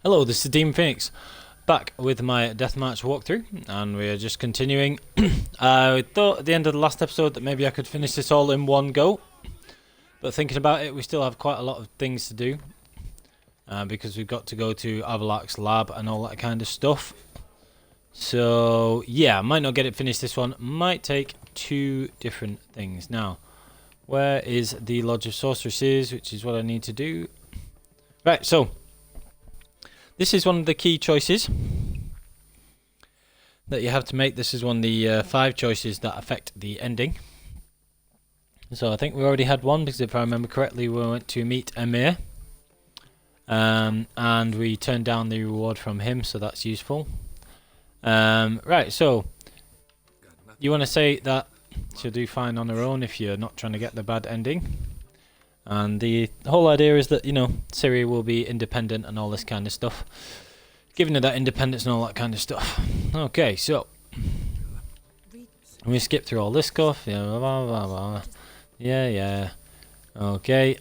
Hello, this is Demon Phoenix, back with my deathmatch walkthrough, and we're just continuing. I thought at the end of the last episode that maybe I could finish this all in one go, but thinking about it, we still have quite a lot of things to do, because we've got to go to ARACHASAE's lab and all that kind of stuff. So yeah, I might not get it finished this one, might take two different things. Now, where is the Lodge of Sorceresses, which is what I need to do. Right, so this is one of the key choices that you have to make. This is one of the 5 choices that affect the ending. So I think we already had one, because if I remember correctly, we went to meet Emir. And we turned down the reward from him, so that's useful. Right, so you want to say that she'll do fine on her own if you're not trying to get the bad ending. And the whole idea is that, you know, Ciri will be independent and all this kind of stuff. Giving her that independence and all that kind of stuff. Okay, so we skip through all this stuff. Yeah, blah, blah, blah, blah. Yeah. Okay,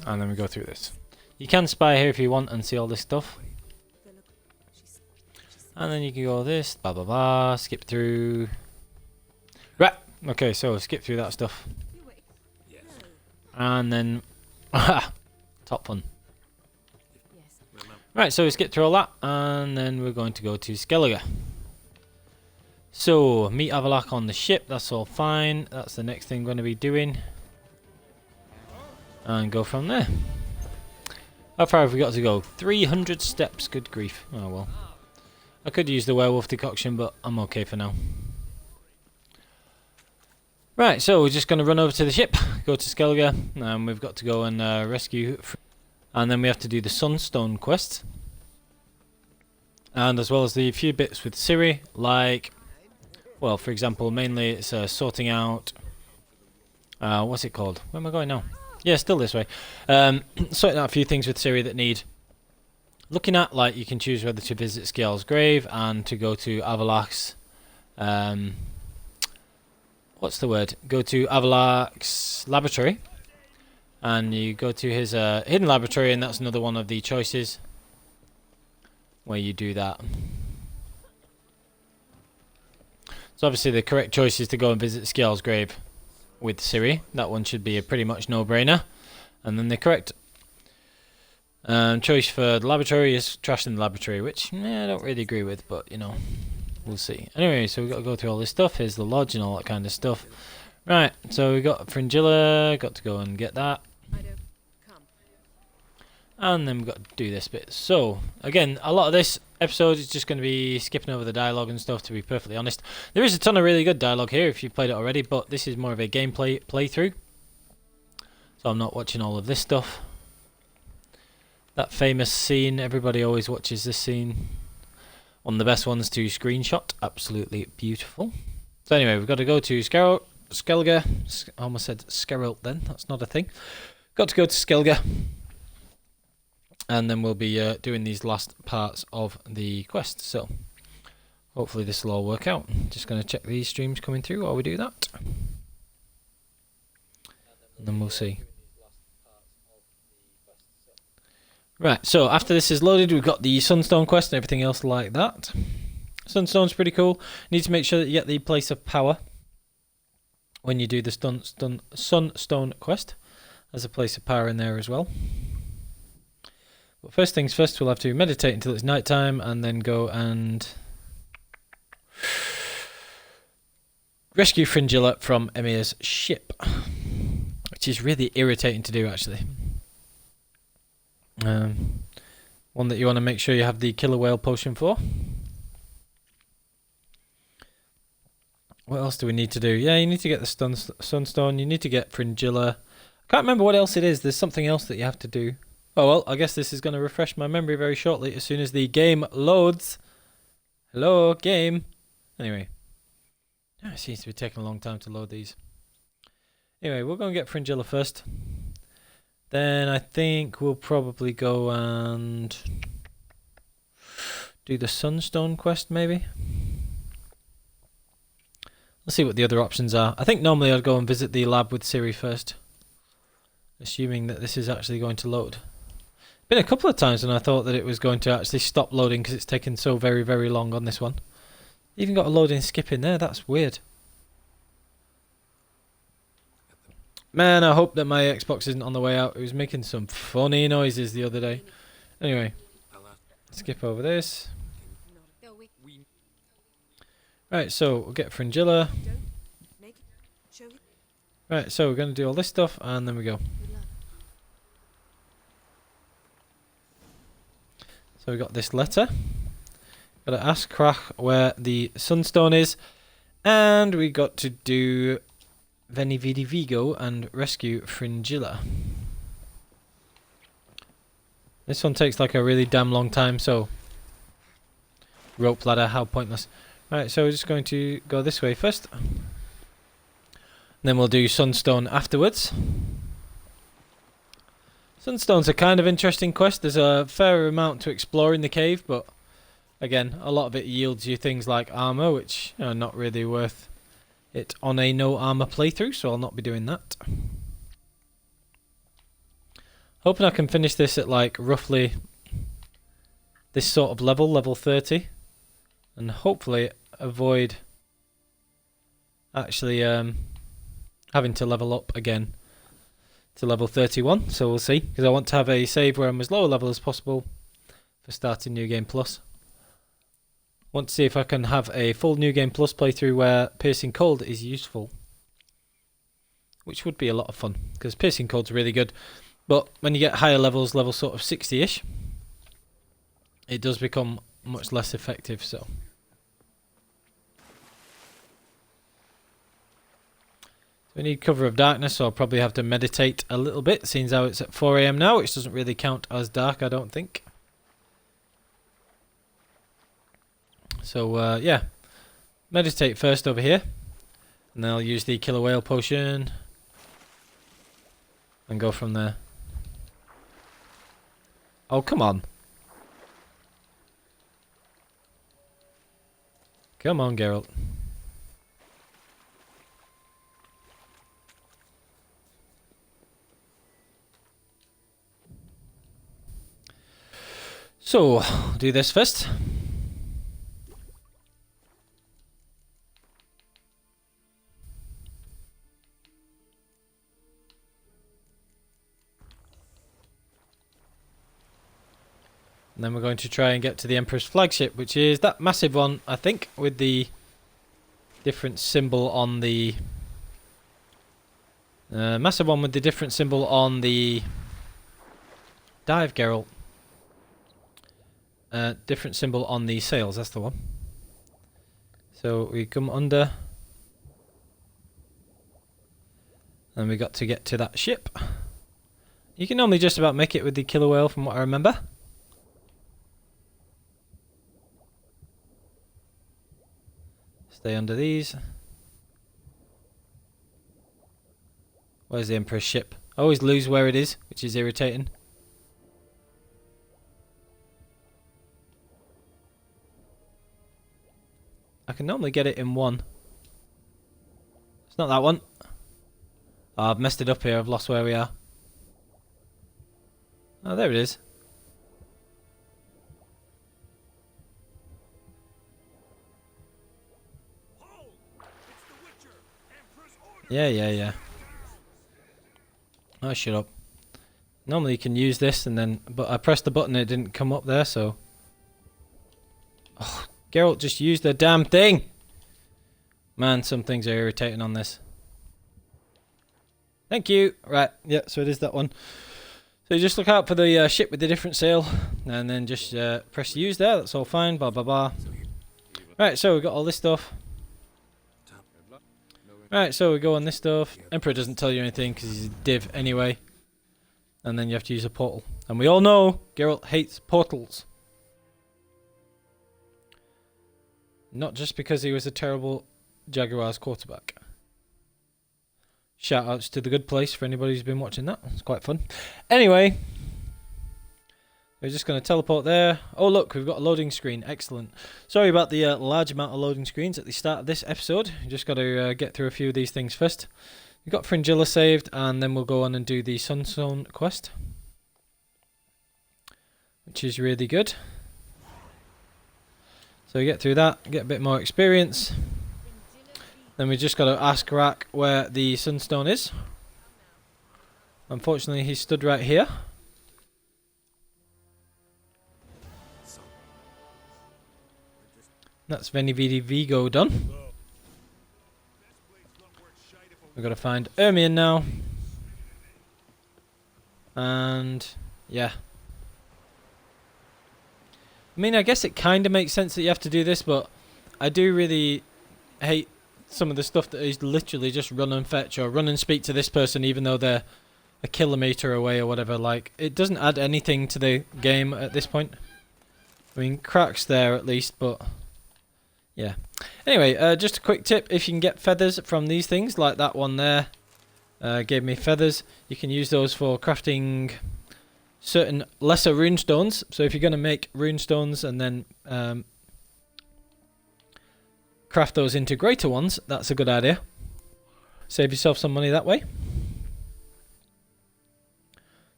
and then we go through this. You can spy here if you want and see all this stuff. And then you can go this, blah blah blah, skip through. Right, okay, so skip through that stuff. And then, top fun. Right, so we skip through all that, and then we're going to go to Skellige. So, meet Avallac'h on the ship, that's all fine. That's the next thing we're going to be doing. And go from there. How far have we got to go? 300 steps, good grief. Oh well. I could use the werewolf decoction, but I'm okay for now. Right, so we're just going to run over to the ship, go to Skellige, and we've got to go and rescue. And then we have to do the SUNSTONE quest. And as well as the few bits with Ciri, like, well, for example, mainly it's sorting out, what's it called? Where am I going now? Yeah, still this way. Sorting out a few things with Ciri that need looking at, like you can choose whether to visit SKJALL'S grave and to go to Avallac'h's, what's the word? Go to Avallac'h's laboratory, and you go to his hidden laboratory, and that's another one of the choices where you do that. So obviously the correct choice is to go and visit SKJALL'S grave with Ciri. That one should be a pretty much no-brainer. And then the correct choice for the laboratory is trashing the laboratory, which I don't really agree with, but you know, we'll see. Anyway, so we've got to go through all this stuff. Here's the lodge and all that kind of stuff. Right, so we got Fringilla, got to go and get that. And then we've got to do this bit. So, again, a lot of this episode is just going to be skipping over the dialogue and stuff, to be perfectly honest. There is a ton of really good dialogue here if you've played it already, but this is more of a gameplay playthrough. So I'm not watching all of this stuff. That famous scene, everybody always watches this scene. One of the best ones to screenshot. Absolutely beautiful. So anyway, we've got to go to Skellige. I almost said Skeralt then. That's not a thing. Got to go to Skellige. And then we'll be doing these last parts of the quest. So hopefully this will all work out. Just going to check these streams coming through while we do that. And then we'll see. Right, so after this is loaded, we've got the Sunstone quest and everything else like that. Sunstone's pretty cool. Need to make sure that you get the place of power when you do the Sunstone quest. There's a place of power in there as well. But first things first, we'll have to meditate until it's night time and then go and rescue Fringilla from Emir's ship, which is really irritating to do, actually. One that you want to make sure you have the killer whale potion for. What else do we need to do? Yeah, you need to get the Sunstone. You need to get Fringilla. I can't remember what else it is. There's something else that you have to do. Oh well, I guess this is going to refresh my memory very shortly as soon as the game loads. Hello, game. Anyway. It seems to be taking a long time to load these. Anyway, we'll go and get Fringilla first. Then I think we'll probably go and do the Sunstone quest, maybe. Let's see what the other options are. I think normally I'd go and visit the lab with Ciri first, assuming that this is actually going to load. Been a couple of times when I thought that it was going to actually stop loading because it's taken so very, very long on this one. Even got a loading skip in there. That's weird. Man, I hope that my Xbox isn't on the way out. It was making some funny noises the other day. Anyway, skip over this. Right, so we'll get Fringilla. Right, so we're going to do all this stuff and then we go. So we got this letter. Got to ask Krach where the Sunstone is. And we got to do VENI, VIDI, VIGO and rescue Fringilla. This one takes like a really damn long time, so rope ladder, how pointless. Right, so we're just going to go this way first. And then we'll do Sunstone afterwards. Sunstone's a kind of interesting quest. There's a fair amount to explore in the cave, but again, a lot of it yields you things like armor, which are not really worth it on a no armor playthrough, so I'll not be doing that. Hoping I can finish this at like roughly this sort of level 30, and hopefully avoid actually having to level up again to level 31, so we'll see, because I want to have a save where I'm as low a level as possible for starting New Game Plus. Want to see if I can have a full New Game Plus playthrough where Piercing Cold is useful, which would be a lot of fun, because Piercing Cold's really good, but when you get higher levels, level sort of 60-ish, it does become much less effective, so. We need cover of darkness, so I'll probably have to meditate a little bit, seeing how it's at 4 AM now, which doesn't really count as dark, I don't think. So, yeah. Meditate first over here. And then I'll use the killer whale potion. And go from there. Oh, come on. Come on, Geralt. So, do this first. And then we're going to try and get to the Emperor's flagship, which is that massive one, I think, with the different symbol on the... massive one with the different symbol on the... Dive, Geralt. Different symbol on the sails, that's the one. So we come under. And we got to get to that ship. You can normally just about make it with the killer whale from what I remember. Stay under these. Where's the Emperor's ship? I always lose where it is, which is irritating. I can normally get it in one. It's not that one. Oh, I've messed it up here. I've lost where we are. Oh, there it is. Yeah. Oh, shut up. Normally you can use this and then... But I pressed the button and it didn't come up there, so... Oh, Geralt, just use the damn thing! Man, some things are irritating on this. Thank you! Right, yeah, so it is that one. So you just look out for the ship with the different sail. And then just press use there, that's all fine, blah blah blah. Right, so we've got all this stuff. Right, so we go on this stuff. Emperor doesn't tell you anything because he's a div anyway. And then you have to use a portal. And we all know Geralt hates portals. Not just because he was a terrible Jaguars quarterback. Shout outs to The Good Place for anybody who's been watching that. It's quite fun. Anyway. We're just going to teleport there. Oh look, we've got a loading screen. Excellent. Sorry about the large amount of loading screens at the start of this episode. Just got to get through a few of these things first. We've got Fringilla saved, and then we'll go on and do the Sunstone quest. which is really good. So we get through that, get a bit more experience. Then we just got to ask Rack where the Sunstone is. Unfortunately, he stood right here. That's VENI, VIDI, VIGO done. We've got to find Ermion now. And yeah. I mean, I guess it kind of makes sense that you have to do this, but I do really hate some of the stuff that is literally just run and fetch or run and speak to this person even though they're a kilometre away or whatever. Like, it doesn't add anything to the game at this point. I mean, Crack's there at least, but yeah. Anyway, just a quick tip. If you can get feathers from these things, like that one there, gave me feathers. You can use those for crafting certain lesser runestones. So if you're going to make runestones and then craft those into greater ones, that's a good idea. Save yourself some money that way.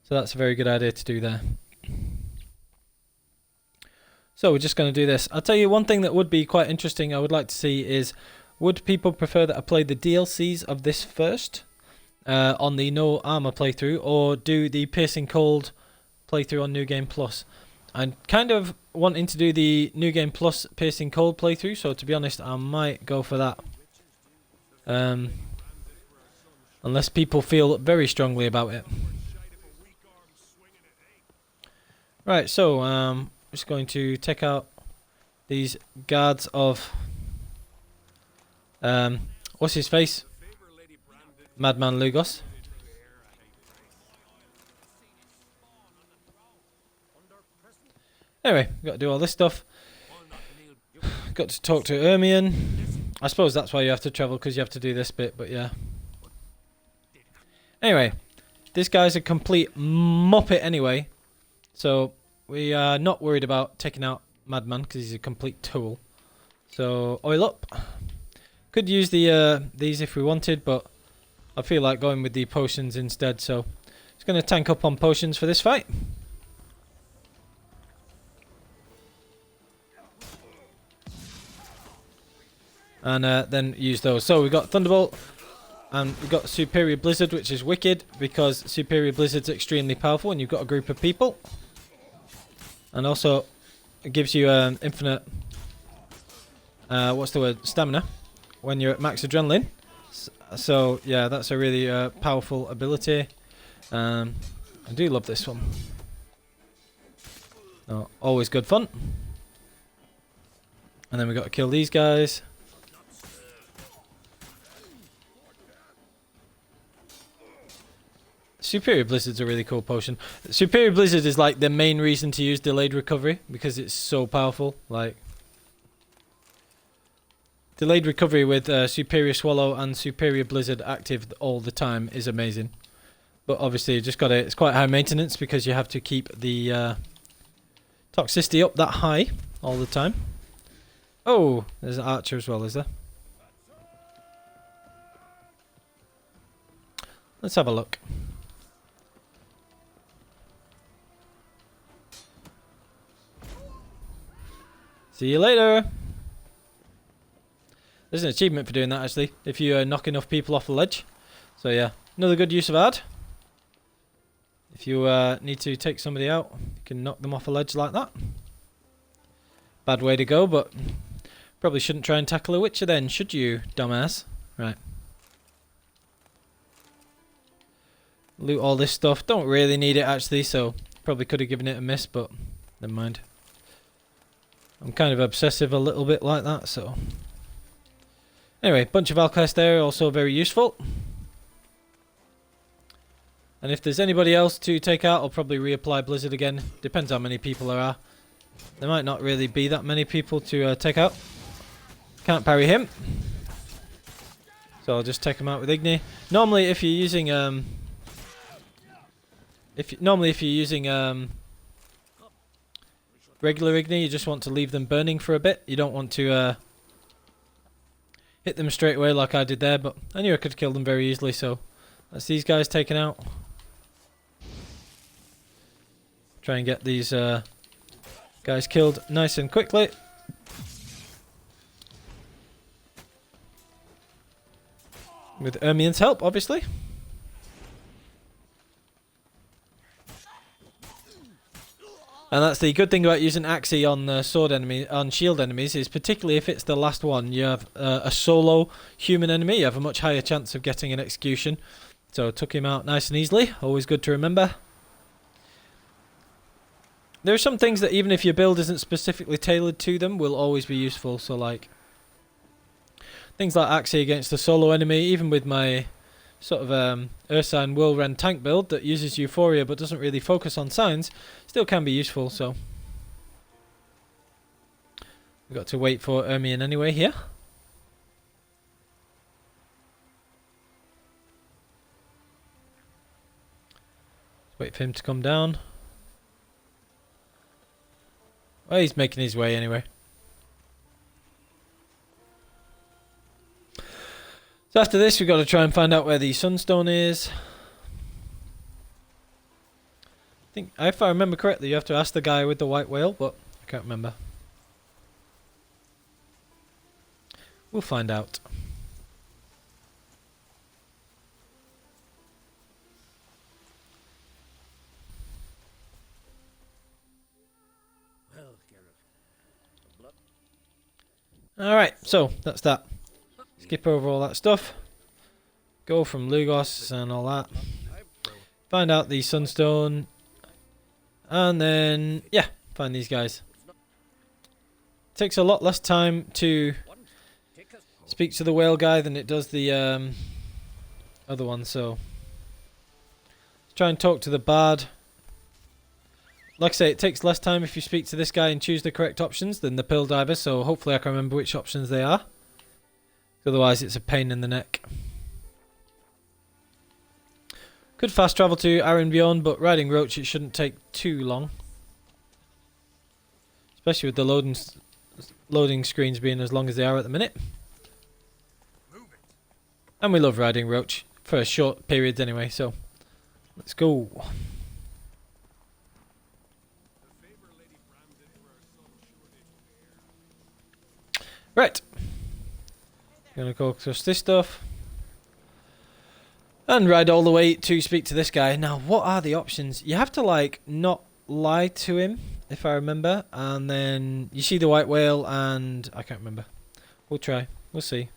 So that's a very good idea to do there. So we're just going to do this. I'll tell you one thing that would be quite interesting I would like to see is, would people prefer that I play the DLCs of this first on the No Armour playthrough, or do the Piercing Cold playthrough on New Game Plus? I'm kind of wanting to do the New Game Plus Piercing Cold playthrough, so to be honest I might go for that. Unless people feel very strongly about it. Right, so I'm just going to take out these guards of what's his face? Madman Lugos. Anyway, got to do all this stuff. Got to talk to Ermion. I suppose that's why you have to travel, because you have to do this bit, but yeah. Anyway, this guy's a complete muppet anyway. So we are not worried about taking out Madman, because he's a complete tool. So oil up. Could use the these if we wanted, but I feel like going with the potions instead. So just going to tank up on potions for this fight. And then use those. So we've got Thunderbolt, and we've got Superior Blizzard, which is wicked because Superior Blizzard's extremely powerful when you've got a group of people. And also it gives you infinite what's the word, stamina when you're at max adrenaline. So yeah, that's a really powerful ability. I do love this one. Oh, always good fun. And then we've got to kill these guys. Superior Blizzard's a really cool potion. Superior Blizzard is like the main reason to use delayed recovery, because it's so powerful. Like, delayed recovery with Superior Swallow and Superior Blizzard active all the time is amazing. But obviously you just got to, it's quite high maintenance because you have to keep the toxicity up that high all the time. Oh, there's an archer as well, is there? Let's have a look. See you later. There's an achievement for doing that actually, if you knock enough people off the ledge. So yeah, another good use of ad. If you need to take somebody out, you can knock them off a ledge like that. Bad way to go, but probably shouldn't try and tackle a witcher then, should you, dumbass? Right. Loot all this stuff. Don't really need it actually, so probably could have given it a miss, but never mind. I'm kind of obsessive a little bit like that, so. Anyway, bunch of Alchemist there, also very useful. And if there's anybody else to take out, I'll probably reapply Blizzard again. Depends how many people there are. There might not really be that many people to take out. Can't parry him. So I'll just take him out with Igni. Normally if you're using regular Igni, you just want to leave them burning for a bit. You don't want to hit them straight away like I did there, but I knew I could kill them very easily, so that's these guys taken out. Try and get these Guys killed nice and quickly. With Ermien's help, obviously. And that's the good thing about using ARACHASAE on on shield enemies, is particularly if it's the last one, you have a solo human enemy, you have a much higher chance of getting an execution. So took him out nice and easily, always good to remember. There are some things that even if your build isn't specifically tailored to them, will always be useful. So like things like ARACHASAE against a solo enemy, even with my sort of Ursine Whirlwind tank build that uses Euphoria but doesn't really focus on signs, still can be useful. So we've got to wait for Ermien anyway here. Wait for him to come down. Well, he's making his way anyway. So after this, we've got to try and find out where the Sunstone is. I think, if I remember correctly, you have to ask the guy with the white whale, but I can't remember. We'll find out. Alright, so that's that. Skip over all that stuff. Go from Lugos and all that. Find out the Sunstone. And then, yeah, find these guys. Takes a lot less time to speak to the whale guy than it does the other one, so let's try and talk to the bard. Like I say, it takes less time if you speak to this guy and choose the correct options than the pill diver, so hopefully I can remember which options they are. Otherwise it's a pain in the neck. Could fast travel to Arenbjorn, but riding Roach it shouldn't take too long. Especially with the loading screens being as long as they are at the minute. And we love riding Roach, for short periods anyway, so let's go. Right. Gonna go across this stuff. And ride all the way to speak to this guy. Now, what are the options? You have to, like, not lie to him, if I remember. And then you see the white whale and I can't remember. We'll try. We'll see.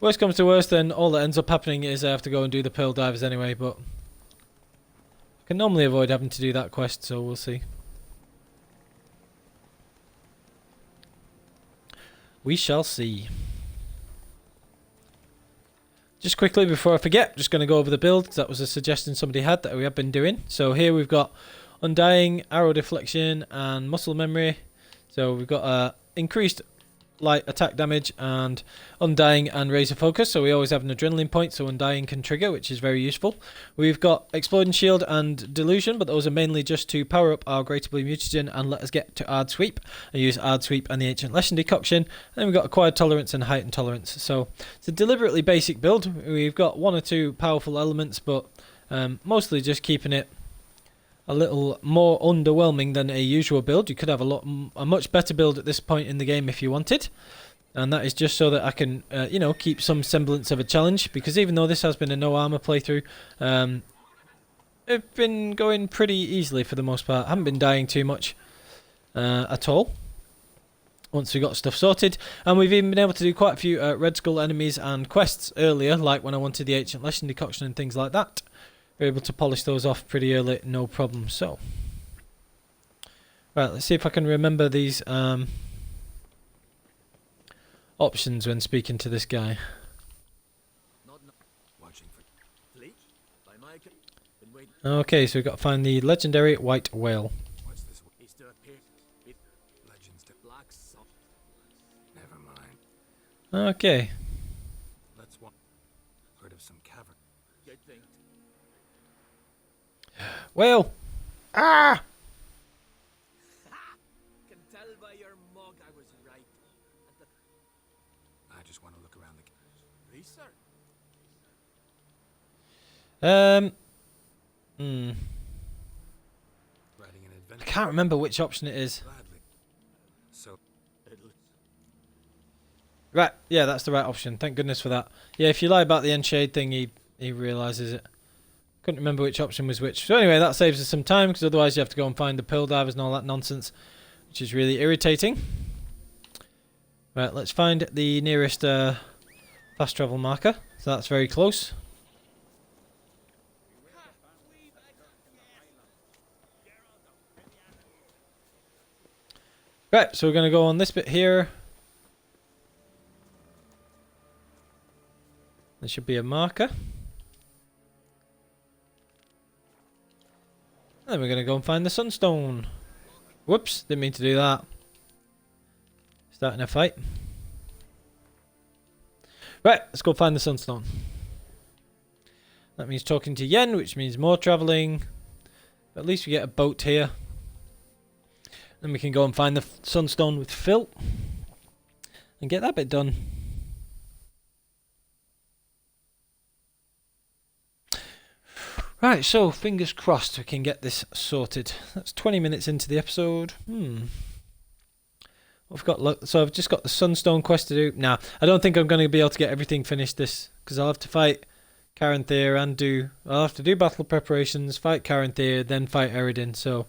Worst comes to worst, then all that ends up happening is I have to go and do the pearl divers anyway, but I can normally avoid having to do that quest, so we'll see. We shall see. Just quickly before I forget, just going to go over the build because that was a suggestion somebody had that we have been doing. So here we've got Undying, Arrow Deflection and Muscle Memory. So we've got increased light attack damage and Undying and Razor Focus. So we always have an adrenaline point, so Undying can trigger, which is very useful. We've got Exploding Shield and Delusion, but those are mainly just to power up our Greater Blue Mutagen and let us get to Ard Sweep. I use Ard Sweep and the Ancient Lesson Decoction. And then we've got Acquired Tolerance and Heightened Tolerance. So it's a deliberately basic build. We've got one or two powerful elements, but mostly just keeping it a little more underwhelming than a usual build. You could have a much better build at this point in the game if you wanted, and that is just so that I can you know, keep some semblance of a challenge, because even though this has been a no armor playthrough, it's been going pretty easily for the most part. I haven't been dying too much at all once we got stuff sorted, and we've even been able to do quite a few Red Skull enemies and quests earlier, like when I wanted the Ancient Lesson Decoction and things like that. We're able to polish those off pretty early, no problem. So, right, let's see if I can remember these options when speaking to this guy. Okay, so we've got to find the legendary white whale. Okay. Whale! Ah! Can tell by your mug I was right. I just want to look around the research. I can't remember which option it is. Right, yeah, that's the right option. Thank goodness for that. Yeah, if you lie about the end shade thing, he realises it. Couldn't remember which option was which. So anyway, that saves us some time, because otherwise you have to go and find the pill divers and all that nonsense, which is really irritating. Right, let's find the nearest fast travel marker. So that's very close. Right, so we're going to go on this bit here. There should be a marker. And then we're going to go and find the sunstone. Whoops, didn't mean to do that. Starting a fight. Right, let's go find the sunstone. That means talking to Yen, which means more travelling. At least we get a boat here. Then we can go and find the sunstone with Phil. And get that bit done. Right, so fingers crossed we can get this sorted. That's 20 minutes into the episode. I've got so I've just got the Sunstone quest to do. Now, I don't think I'm going to be able to get everything finished this, because I'll have to fight Caranthir and I'll have to do battle preparations, fight Caranthir, then fight Eridin. So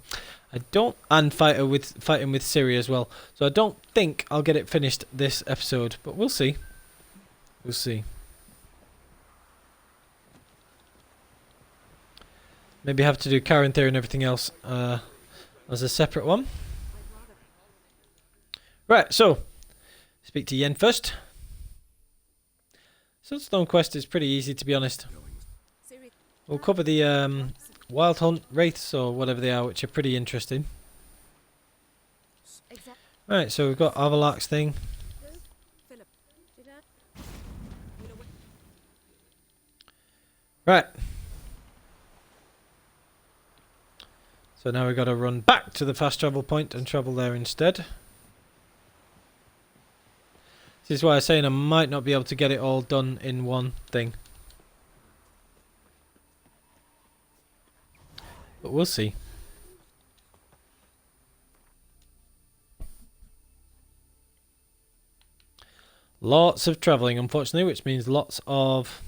I don't, and fighting with Ciri as well. So I don't think I'll get it finished this episode, but we'll see. We'll see. Maybe have to do Caranthir and everything else as a separate one. Right, so speak to Yen first. Sunstone quest is pretty easy, to be honest. We'll cover the Wild Hunt Wraiths or whatever they are, which are pretty interesting. Right, so we've got Avalak's thing. Right. So now we've got to run back to the fast travel point and travel there instead. This is why I'm saying I might not be able to get it all done in one thing. But we'll see. Lots of travelling, unfortunately, which means lots of...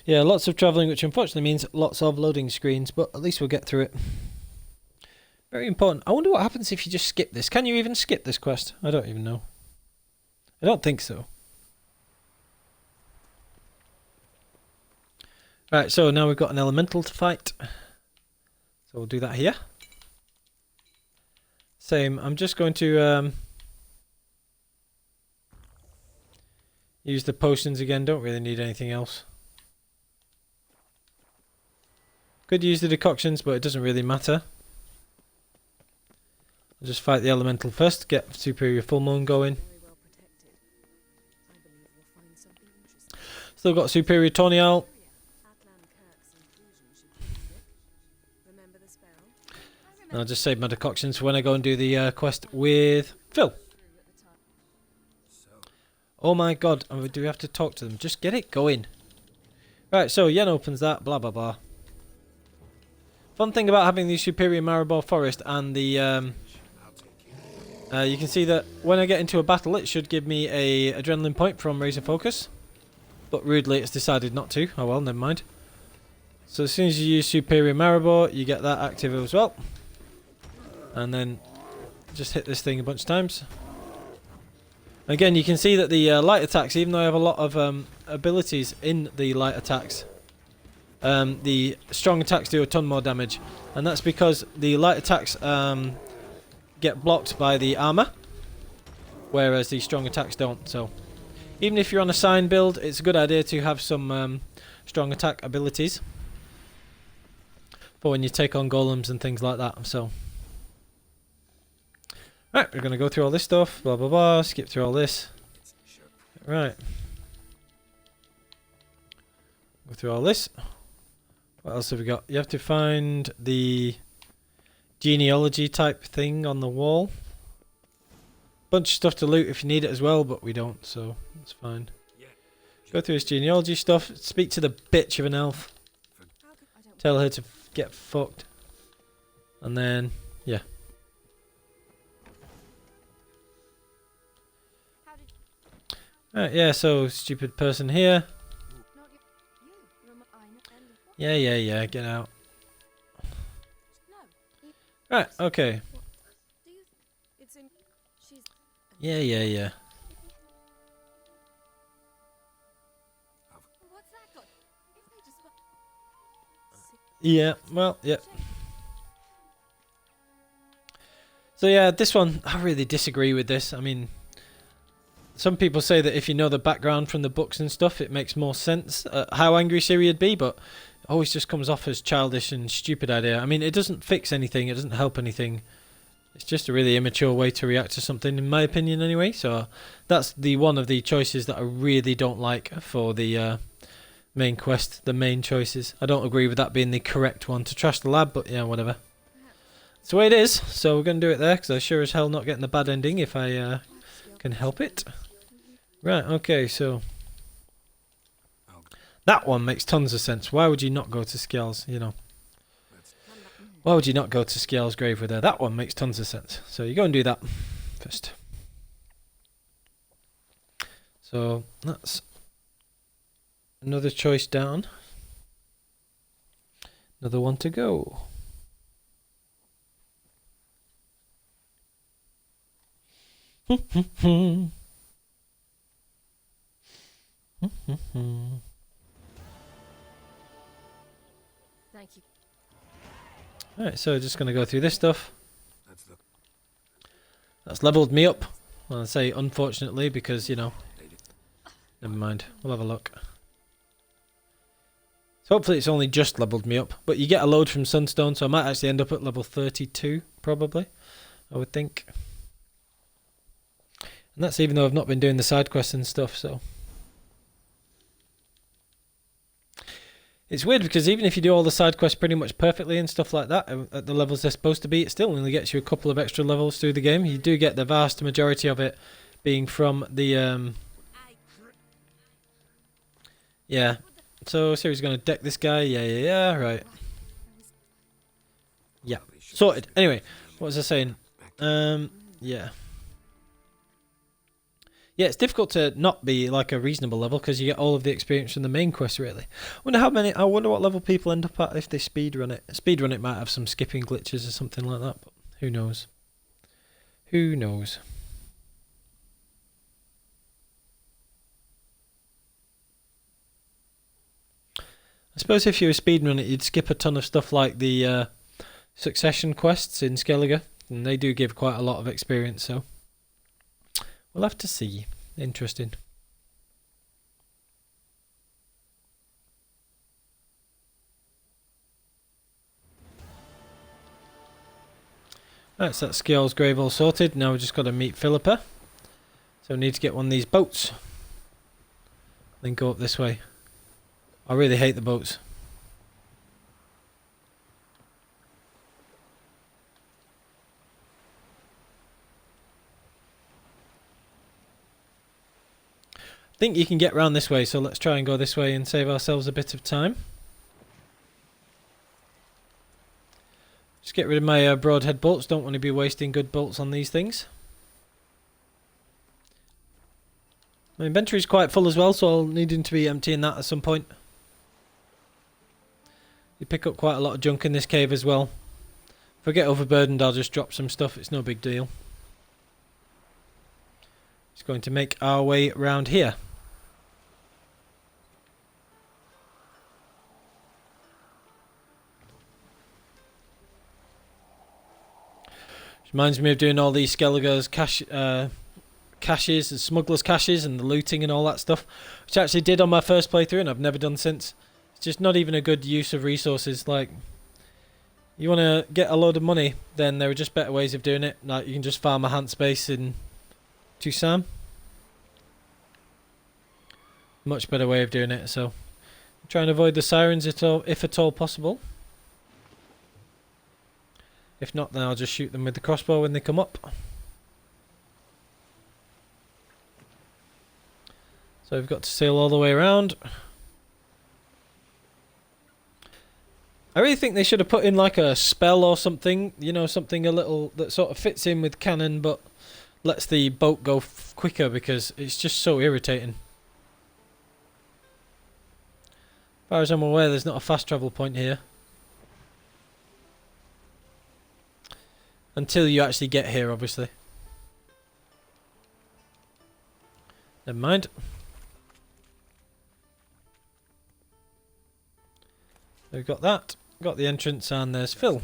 Yeah, lots of travelling, which unfortunately means lots of loading screens, but at least we'll get through it. Very important. I wonder what happens if you just skip this. Can you even skip this quest? I don't even know. I don't think so. Right, so now we've got an elemental to fight. So we'll do that here. Same, I'm just going to use the potions again. Don't really need anything else. Could use the decoctions, but it doesn't really matter. I'll just fight the elemental first, get superior full moon going. Still got superior Tonial. And I'll just save my decoctions for when I go and do the quest with Phil. Oh my god, do we have to talk to them? Just get it going. Right, so Yen opens that, blah blah blah. Fun thing about having the superior Maribor Forest and the you can see that when I get into a battle it should give me a adrenaline point from Razor Focus, but rudely it's decided not to. Oh well, never mind. So as soon as you use superior Maribor you get that active as well, and then just hit this thing a bunch of times. Again, you can see that the light attacks, even though I have a lot of abilities in the light attacks, the strong attacks do a ton more damage, and that's because the light attacks get blocked by the armor, whereas the strong attacks don't. So even if you're on a sign build, it's a good idea to have some strong attack abilities for when you take on golems and things like that. So right, we're going to go through all this stuff, blah blah blah, skip through all this. Right, go through all this. What else have we got? You have to find the genealogy type thing on the wall. Bunch of stuff to loot if you need it as well, but we don't, so that's fine. Go through this genealogy stuff, speak to the bitch of an elf. Tell her to get fucked. And then, yeah. Right, yeah, so stupid person here. Yeah, get out. Right, okay. Yeah. Yeah, well, yeah. So yeah, this one, I really disagree with this. I mean, some people say that if you know the background from the books and stuff, it makes more sense how angry Siri would be, but it always just comes off as childish and stupid idea. I mean, it doesn't fix anything, it doesn't help anything. It's just a really immature way to react to something, in my opinion anyway. So that's the one of the choices that I really don't like for the main quest, the main choices. I don't agree with that being the correct one to trash the lab, but yeah, whatever. It's the way it is, so we're going to do it there, because I sure as hell not getting the bad ending if I can help it. Right, okay, so that one makes tons of sense. Why would you not go to SKJALL'S, you know? Why would you not go to SKJALL'S grave with her? That one makes tons of sense. So you go and do that first. So that's another choice down. Another one to go. Thank you. Alright, so just going to go through this stuff. That's leveled me up. Well, I say unfortunately because, you know, never mind. We'll have a look. So hopefully it's only just leveled me up. But you get a load from Sunstone, so I might actually end up at level 32, probably. I would think. And that's even though I've not been doing the side quests and stuff, so. It's weird because even if you do all the side quests pretty much perfectly and stuff like that, at the levels they're supposed to be, it still only gets you a couple of extra levels through the game. You do get the vast majority of it being from the, yeah. So, Siri's going to deck this guy. Yeah, right. Yeah, sorted. Anyway, what was I saying? Yeah. Yeah, it's difficult to not be like a reasonable level because you get all of the experience from the main quest, really. I wonder what level people end up at if they speedrun it. Speedrun it might have some skipping glitches or something like that, but who knows? Who knows? I suppose if you were speedrun it, you'd skip a ton of stuff like the succession quests in Skellige, and they do give quite a lot of experience, so we'll have to see. Interesting. Right, so that's SKJALL'S grave all sorted. Now we've just got to meet Philippa. So we need to get one of these boats. Then go up this way. I really hate the boats. I think you can get round this way, so let's try and go this way and save ourselves a bit of time. Just get rid of my broadhead bolts. Don't want to be wasting good bolts on these things. My inventory's quite full as well, so I'll need to be emptying that at some point. You pick up quite a lot of junk in this cave as well. If I get overburdened, I'll just drop some stuff. It's no big deal. Just going to make our way around here. Reminds me of doing all these Skellige's caches and smugglers' caches and the looting and all that stuff, which I actually did on my first playthrough and I've never done since. It's just not even a good use of resources. Like, you want to get a load of money, then there are just better ways of doing it. Like, you can just farm a hand space in Tucson. Much better way of doing it, so try and avoid the sirens if at all possible. If not, then I'll just shoot them with the crossbow when they come up. So we've got to sail all the way around. I really think they should have put in like a spell or something, you know, something a little that sort of fits in with canon, but lets the boat go quicker because it's just so irritating. As far as I'm aware, there's not a fast travel point here. Until you actually get here, obviously. Never mind. We've got that. Got the entrance, and there's Phil.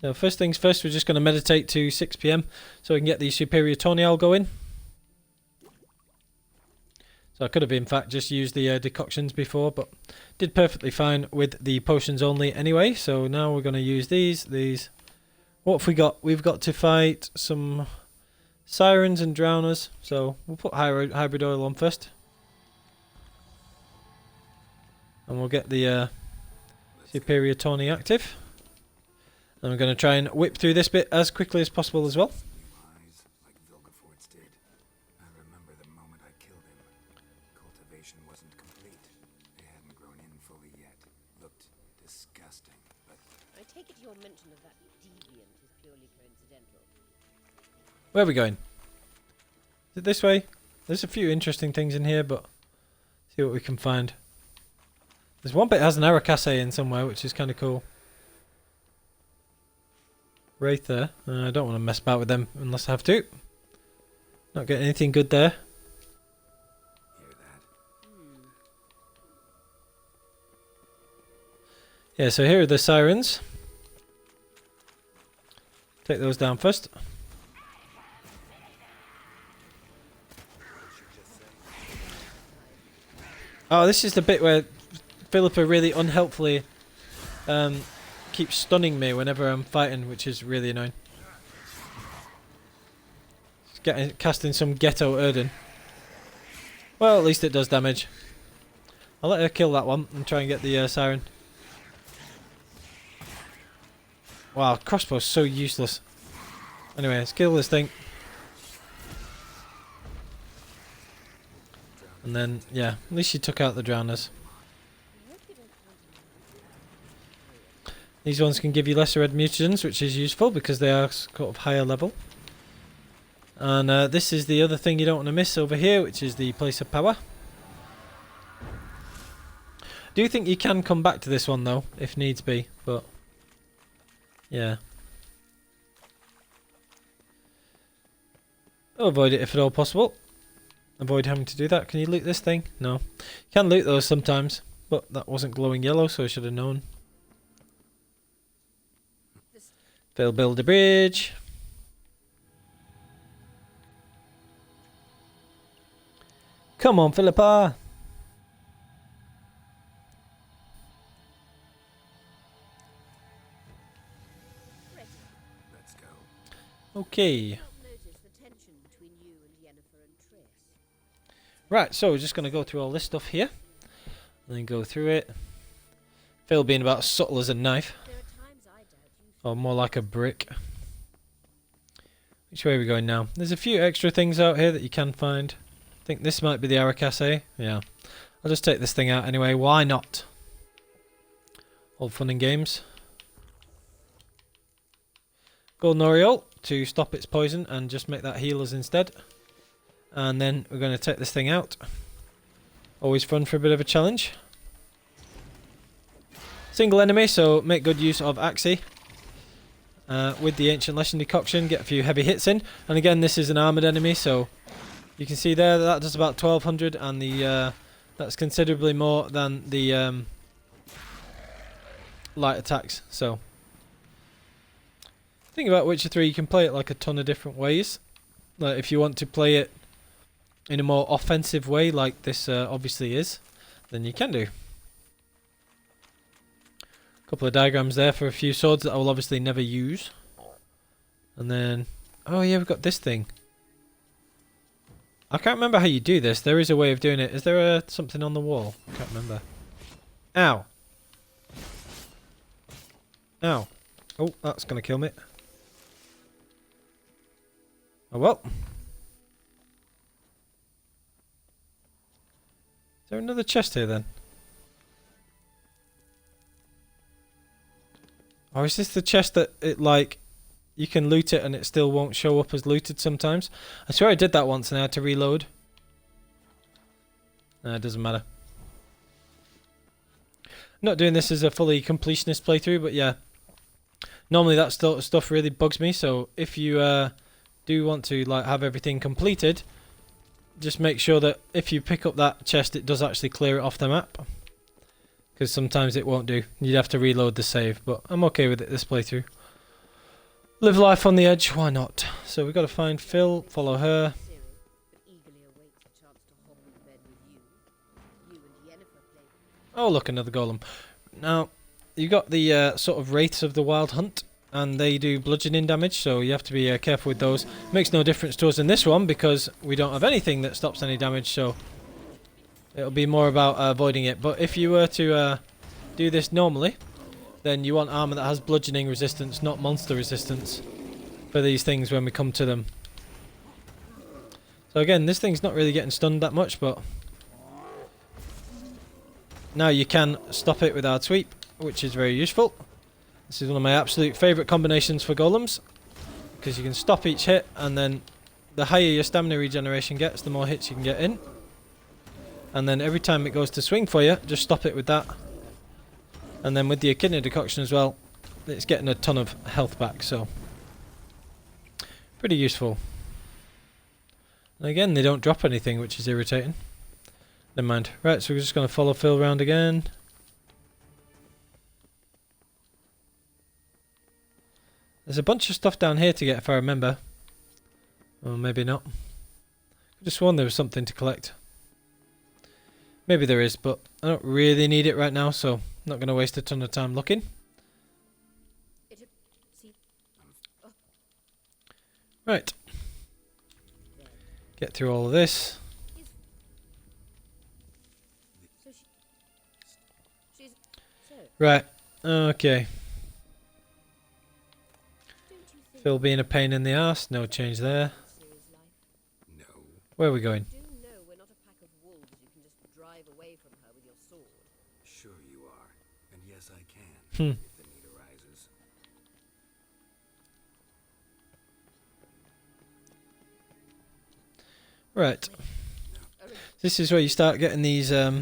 So first things first, we're just going to meditate to 6 PM so we can get the superior Tonial going. So I could have in fact just used the decoctions before, but did perfectly fine with the potions only anyway. So now we're going to use these. What have we got? We've got to fight some sirens and drowners. So we'll put hybrid oil on first. And we'll get the superior Tawny active. And we're going to try and whip through this bit as quickly as possible as well. I remember the moment I killed him. Cultivation wasn't complete. They hadn't grown in fully yet. Looked disgusting, but I take it your mention of that deviant is purely coincidental. Where are we going? Is it this way? There's a few interesting things in here, but see what we can find. There's one bit that has an ARACHASAE in somewhere, which is kind of cool. Right there. I don't want to mess about with them unless I have to. Not getting anything good there. hear that? Yeah, so here are the sirens. Take those down first. Oh, this is the bit where Philippa really unhelpfully keeps stunning me whenever I'm fighting, which is really annoying. It's casting some ghetto Erden. Well, at least it does damage. I'll let her kill that one and try and get the siren. Wow, crossbow's so useless. Anyway, let's kill this thing. And then, yeah, at least she took out the drowners. These ones can give you lesser red mutagens, which is useful because they are sort of higher level. And this is the other thing you don't want to miss over here, which is the place of power. Do you think you can come back to this one though, if needs be? But yeah, I'll avoid it if at all possible. Avoid having to do that. Can you loot this thing? No. You can loot those sometimes, but that wasn't glowing yellow, so I should have known. They'll build a bridge. Come on, Philippa. Let's go. Okay. Notice the tension between you and Yennefer and Triss. Right, so we're just going to go through all this stuff here. And then go through it. Phil being about as subtle as a knife. There are times I doubt you. Or more like a brick. Which way are we going now? There's a few extra things out here that you can find. I think this might be the ARACHASAE. Yeah. I'll just take this thing out anyway. Why not? All fun and games. Golden Oriole to stop its poison and just make that heal us instead. And then we're going to take this thing out. Always fun for a bit of a challenge. Single enemy, so make good use of Axii. With the Ancient Lesson Decoction, get a few heavy hits in. And again, this is an armoured enemy, so you can see there that does about 1200, and the that's considerably more than the light attacks. So, think about Witcher 3, you can play it like a ton of different ways. Like if you want to play it in a more offensive way, like this obviously is, then you can do. Couple of diagrams there for a few swords that I will obviously never use. And then, oh yeah, we've got this thing. I can't remember how you do this. There is a way of doing it. Is there something on the wall? I can't remember. Ow. Ow. Oh, that's going to kill me. Oh well. Is there another chest here then? Or is this the chest that it like you can loot it and it still won't show up as looted sometimes. I swear I did that once and I had to reload. No, it doesn't matter. Not doing this as a fully completionist playthrough, but yeah. Normally that stuff really bugs me, so if you do want to like have everything completed, just make sure that if you pick up that chest it does actually clear it off the map. Because sometimes it won't do. You'd have to reload the save, but I'm okay with it this playthrough. Live life on the edge, why not? So we've got to find Phil, follow her. Siri, but eagerly awaits a chance to hop in bed with you. You and Yennefer play. Oh look, another golem. Now, you got the sort of wraiths of the Wild Hunt, and they do bludgeoning damage, so you have to be careful with those. Makes no difference to us in this one because we don't have anything that stops any damage, so it'll be more about avoiding it. But if you were to do this normally, then you want armor that has bludgeoning resistance, not monster resistance, for these things when we come to them. So again, this thing's not really getting stunned that much, but now you can stop it with hard sweep, which is very useful. This is one of my absolute favourite combinations for golems, because you can stop each hit, and then the higher your stamina regeneration gets, the more hits you can get in. And then every time it goes to swing for you, just stop it with that. And then with the echidna decoction as well, it's getting a ton of health back, so pretty useful. And again, they don't drop anything, which is irritating. Never mind. Right, so we're just going to follow Phil around again. There's a bunch of stuff down here to get if I remember. Or maybe not. I just sworn there was something to collect. Maybe there is, but I don't really need it right now, so I'm not going to waste a ton of time looking. Right. Get through all of this. Right. Okay. Phil being a pain in the arse. No change there. No. Where are we going? Sure you are. And yes, I can. If the need arises. Right. This is where you start getting these, yeah,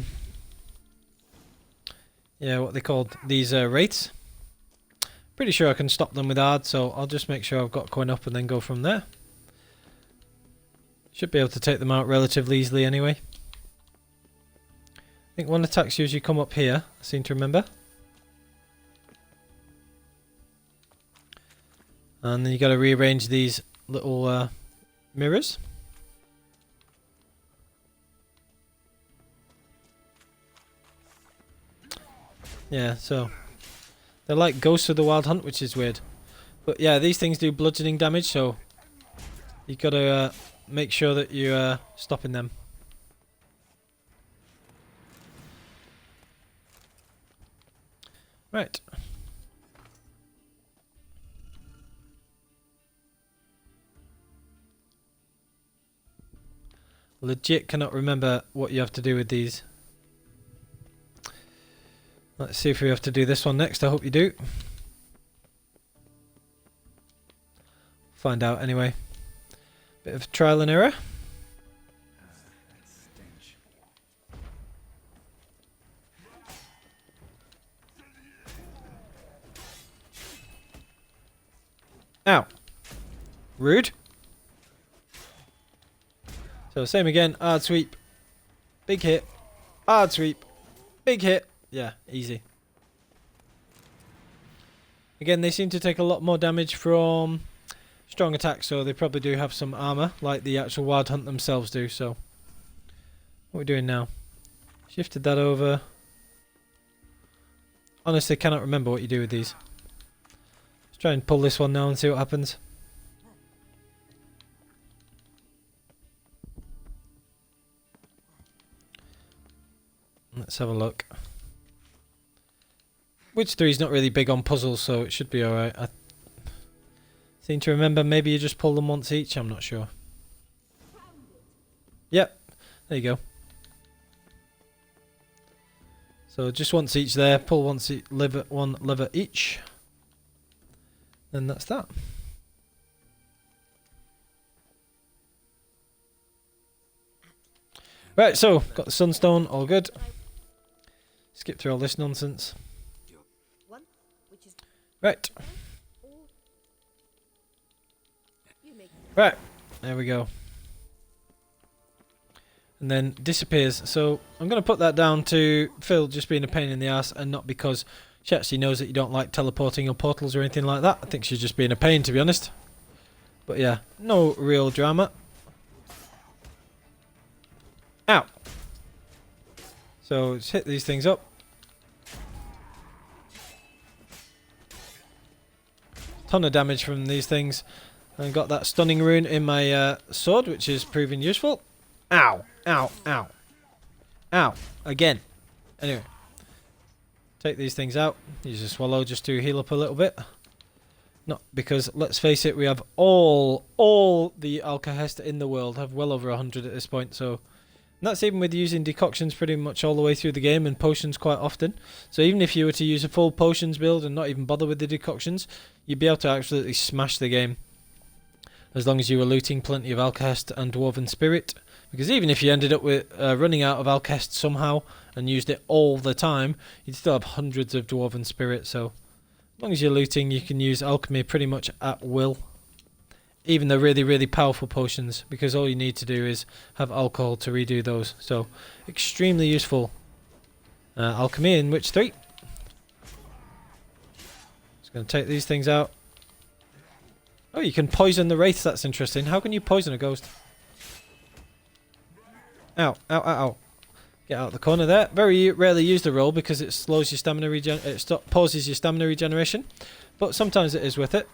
what they called, these wraiths. Pretty sure I can stop them with hard, so I'll just make sure I've got coin up and then go from there. Should be able to take them out relatively easily anyway. I think one attack's usually come up here, I seem to remember. And then you got to rearrange these little mirrors. Yeah, so they're like ghosts of the Wild Hunt, which is weird. But yeah, these things do bludgeoning damage, so you got to make sure that you're stopping them. Right. Legit cannot remember what you have to do with these. Let's see if we have to do this one next. I hope you do. Find out anyway. Bit of trial and error. Ow. Rude. So same again. Hard sweep. Big hit. Hard sweep. Big hit. Yeah, easy. Again, they seem to take a lot more damage from strong attacks, so they probably do have some armor, like the actual Wild Hunt themselves do, so what are we doing now? Shifted that over. Honestly, cannot remember what you do with these. Let's try and pull this one now and see what happens. Let's have a look. Witch 3 is not really big on puzzles, so it should be alright. I seem to remember maybe you just pull them once each, I'm not sure. Yep, there you go. So just once each there, pull once one lever each. And that's that. Right, so got the Sunstone, all good. Skip through all this nonsense. One, which is Right, or you make right, there we go. And then disappears. So I'm going to put that down to Phil just being a pain in the ass, and not because she actually knows that you don't like teleporting or portals or anything like that. I think she's just being a pain, to be honest. But yeah, no real drama. Ow! So let's hit these things up. Ton of damage from these things. And got that stunning rune in my sword, which is proving useful. Ow! Ow! Ow! Ow! Again. Anyway. Take these things out. Use a swallow just to heal up a little bit. Not because, let's face it, we have all the ARACHASAE in the world. Have well over 100 at this point, so... And that's even with using decoctions pretty much all the way through the game, and potions quite often. So even if you were to use a full potions build and not even bother with the decoctions, you'd be able to absolutely smash the game. As long as you were looting plenty of ARACHASAE and Dwarven Spirit. Because even if you ended up with running out of ARACHASAE somehow and used it all the time, you'd still have hundreds of Dwarven Spirit. So as long as you're looting, you can use alchemy pretty much at will. Even the really, really powerful potions, because all you need to do is have alcohol to redo those. So, extremely useful. Alchemy in Witch 3. Just going to take these things out. Oh, you can poison the wraiths, that's interesting. How can you poison a ghost? Ow, ow, ow, ow. Get out of the corner there. Very rarely use the roll because it slows your stamina pauses your stamina regeneration. But sometimes it is worth it.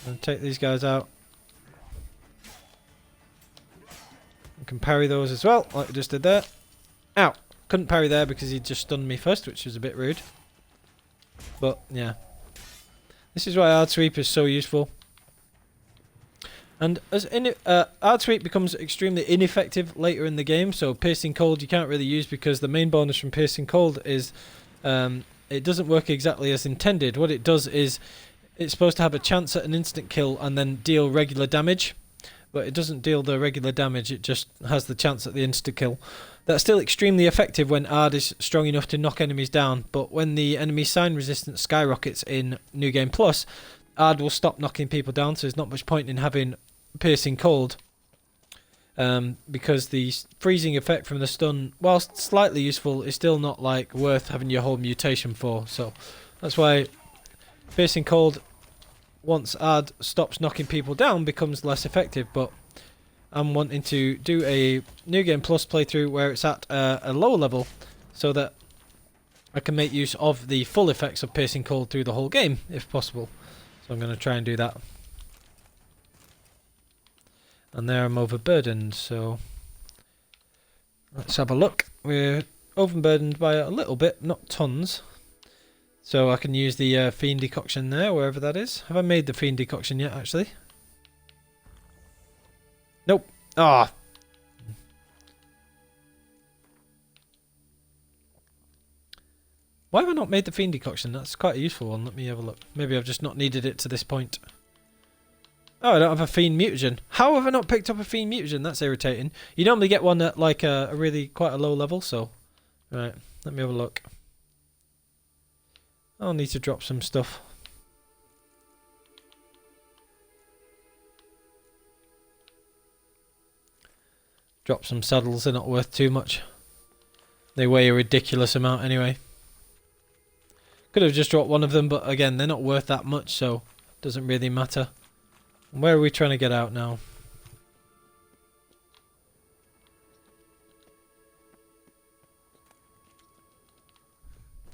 And take these guys out. You can parry those as well, like we just did there. Ow! Couldn't parry there because he just stunned me first, which was a bit rude. But, yeah. This is why Hard Sweep is so useful. And as Hard Sweep becomes extremely ineffective later in the game, so Piercing Cold you can't really use because the main bonus from Piercing Cold is it doesn't work exactly as intended. What it does is it's supposed to have a chance at an instant kill and then deal regular damage, but it doesn't deal the regular damage, it just has the chance at the instant kill. That's still extremely effective when Ard is strong enough to knock enemies down, but when the enemy sign resistance skyrockets in New Game Plus, Ard will stop knocking people down, so there's not much point in having Piercing Cold, because the freezing effect from the stun, whilst slightly useful, is still not like worth having your whole mutation for, so that's why Piercing Cold, once Ard stops knocking people down, becomes less effective. But I'm wanting to do a New Game Plus playthrough where it's at a lower level, so that I can make use of the full effects of Piercing Cold through the whole game, if possible. So I'm going to try and do that. And there I'm overburdened, so let's have a look. We're overburdened by a little bit, not tons. So I can use the Fiend Decoction there, wherever that is. Have I made the Fiend Decoction yet, actually? Nope. Ah. Why have I not made the Fiend Decoction? That's quite a useful one. Let me have a look. Maybe I've just not needed it to this point. Oh, I don't have a Fiend Mutagen. How have I not picked up a Fiend Mutagen? That's irritating. You normally get one at like a really quite a low level, so... Right, let me have a look. I'll need to drop some stuff. Drop some saddles, they're not worth too much. They weigh a ridiculous amount anyway. Could have just dropped one of them, but again, they're not worth that much, so it doesn't really matter. And where are we trying to get out now?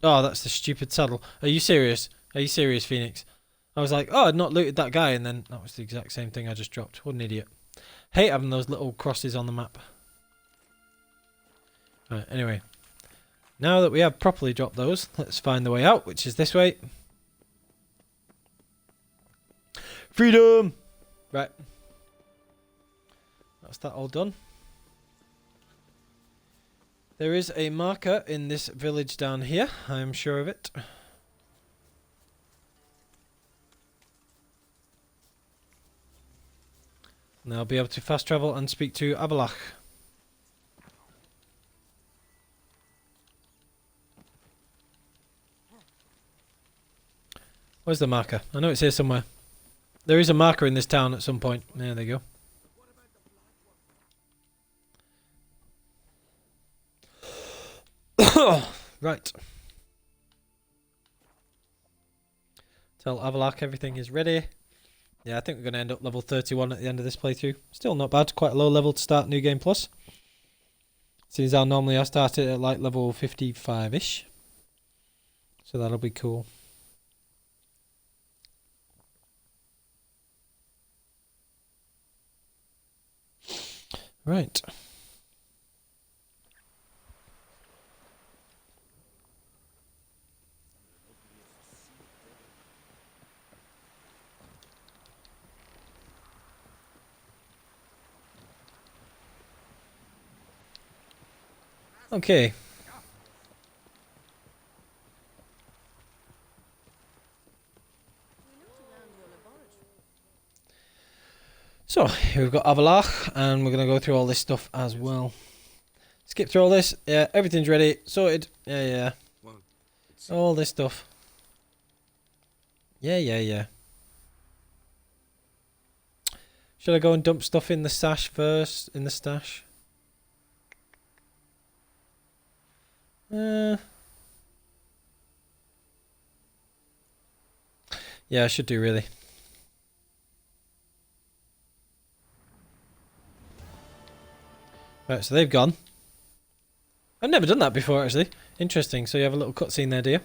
Oh, that's the stupid saddle. Are you serious? Are you serious, Phoenix? I was like, oh, I'd not looted that guy, and then that was the exact same thing I just dropped. What an idiot. Hate having those little crosses on the map. Right, anyway. Now that we have properly dropped those, let's find the way out, which is this way. Freedom! Right. That's that all done. There is a marker in this village down here, I am sure of it. And I'll be able to fast travel and speak to Avalach. Where's the marker? I know it's here somewhere. There is a marker in this town at some point. There they go. Right. Tell Avalak everything is ready. Yeah, I think we're going to end up level 31 at the end of this playthrough. Still not bad. Quite a low level to start New Game Plus. Seems how normally I started at like level 55-ish. So that'll be cool. Right. Okay. So, here we've got Avalach, and we're going to go through all this stuff as well. Skip through all this. Yeah, everything's ready. Sorted. Yeah. All this stuff. Yeah. Should I go and dump stuff in the stash first? In the stash? Yeah, I should do really. Right, so they've gone. I've never done that before actually. Interesting. So you have a little cutscene there, do you?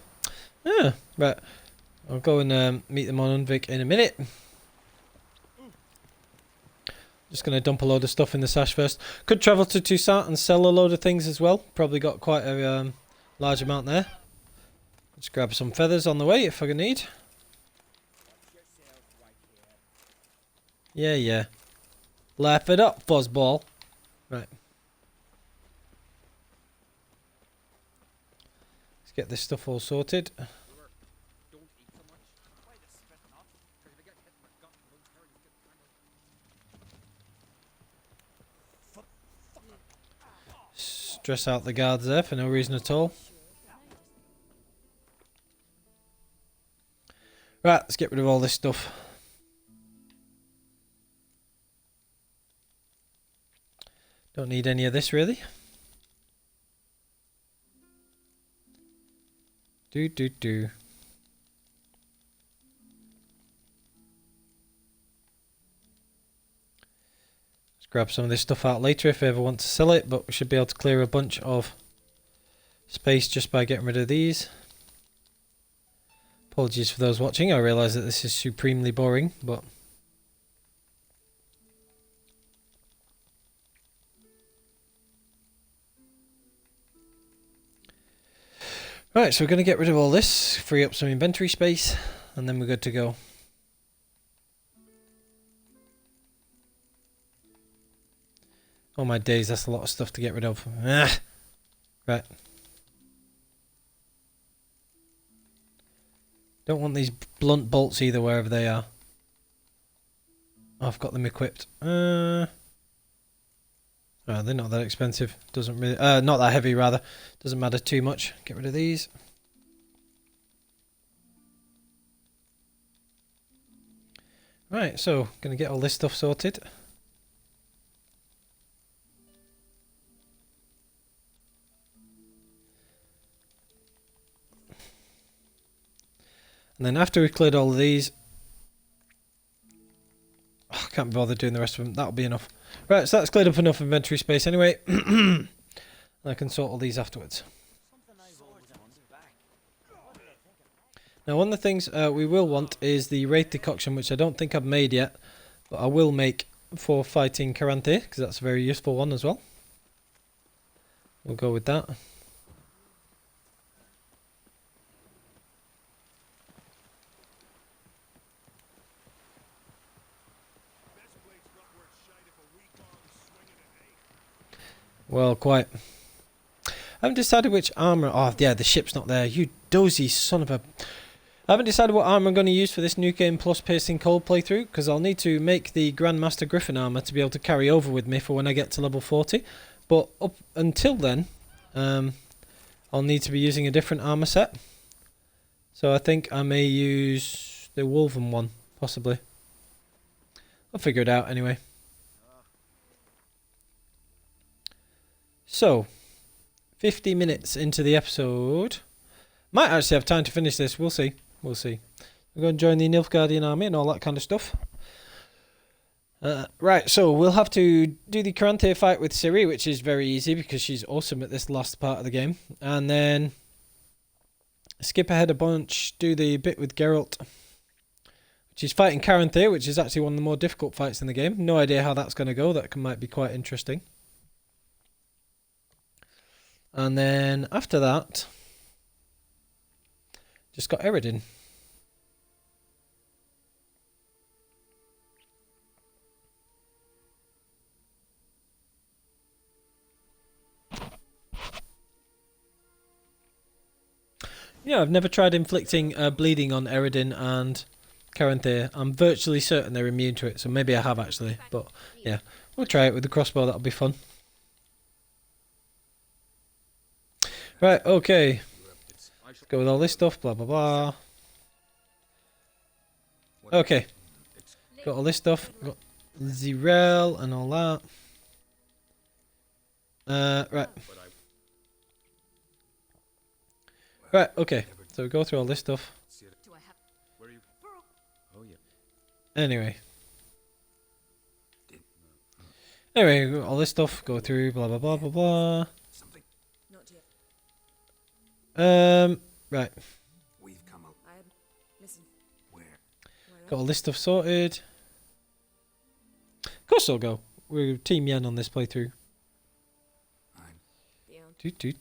Yeah. Right. I'll go and meet them on Unvik in a minute. Just going to dump a load of stuff in the sash first. Could travel to Toussaint and sell a load of things as well. Probably got quite a large amount there. Just grab some feathers on the way if I can need. Yeah. Laugh it up, fuzzball. Right. Let's get this stuff all sorted. Stress out the guards there for no reason at all. Right, let's get rid of all this stuff. Don't need any of this really. Do. Let's grab some of this stuff out later if I ever want to sell it, but we should be able to clear a bunch of space just by getting rid of these. Apologies for those watching, I realise that this is supremely boring, but... Right, so we're going to get rid of all this, free up some inventory space, and then we're good to go. Oh my days, that's a lot of stuff to get rid of. Ah. Right. Don't want these blunt bolts either, wherever they are. Oh, I've got them equipped. Oh, they're not that expensive. Doesn't really, not that heavy rather. Doesn't matter too much. Get rid of these. Right, so gonna get all this stuff sorted. And then after we've cleared all of these, I can't be bothered doing the rest of them. That'll be enough. Right, so that's cleared up enough inventory space anyway. I can sort all these afterwards. Now, one of the things we will want is the Wraith decoction, which I don't think I've made yet, but I will make for fighting Karante, because that's a very useful one as well. We'll go with that. Well, quite. I haven't decided which armour... Oh, yeah, the ship's not there. You dozy son of a... I haven't decided what armour I'm going to use for this New Game Plus Piercing Cold playthrough, because I'll need to make the Grandmaster Griffin armour to be able to carry over with me for when I get to level 40. But up until then, I'll need to be using a different armour set. So I think I may use... The woven one, possibly. I'll figure it out anyway. So, 50 minutes into the episode. Might actually have time to finish this. We'll see. We'll see. We're going to join the Nilfgaardian army and all that kind of stuff. Right, so we'll have to do the CRYPT fight with Ciri, which is very easy because she's awesome at this last part of the game. And then skip ahead a bunch, do the bit with Geralt, which is fighting Caranthir, which is actually one of the more difficult fights in the game. No idea how that's going to go. That might be quite interesting. And then after that, just got Eredin. Yeah, I've never tried inflicting bleeding on Eredin and Caranthir. I'm virtually certain they're immune to it, so maybe I have actually. But yeah, we'll try it with the crossbow. That'll be fun. Right, okay. Go with all this stuff, blah blah blah. Okay, got all this stuff. Got Zirel and all that. Right. Right, okay. So we go through all this stuff. Anyway. Anyway, we got all this stuff. Go through, blah blah blah blah blah. Right. We've come up. Listen. Where? Got all this stuff sorted. Of course I'll go. We're Team Yen on this playthrough.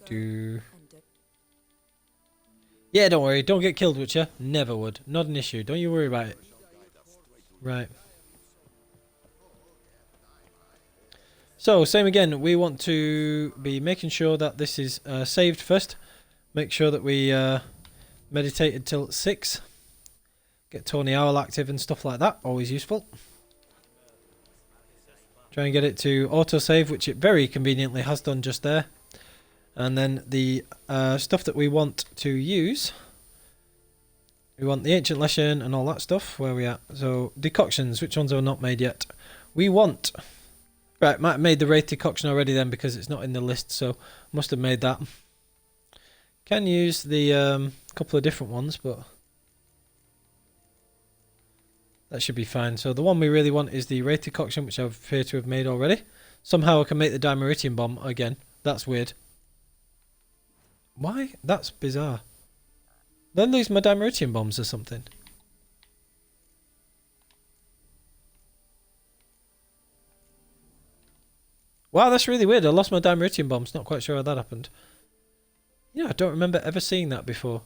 Do. Yeah, don't worry. Don't get killed, Witcher. Never would. Not an issue. Don't you worry about it. Right. So, same again. We want to be making sure that this is saved first. Make sure that we meditated till 6. Get Tony Owl active and stuff like that. Always useful. Try and get it to autosave, which it very conveniently has done just there. And then the stuff that we want to use. We want the Ancient Lesson and all that stuff. Where are we at? So, decoctions. Which ones are not made yet? We want... Right, might have made the Wraith decoction already then because it's not in the list. So, must have made that. Can use the couple of different ones, but... that should be fine. So, the one we really want is the Wraith decoction, which I appear to have made already. Somehow I can make the Dimeritium bomb again. That's weird. Why? That's bizarre. Did I lose my Dimeritium bombs or something? Wow, that's really weird. I lost my Dimeritium bombs. Not quite sure how that happened. Yeah, I don't remember ever seeing that before.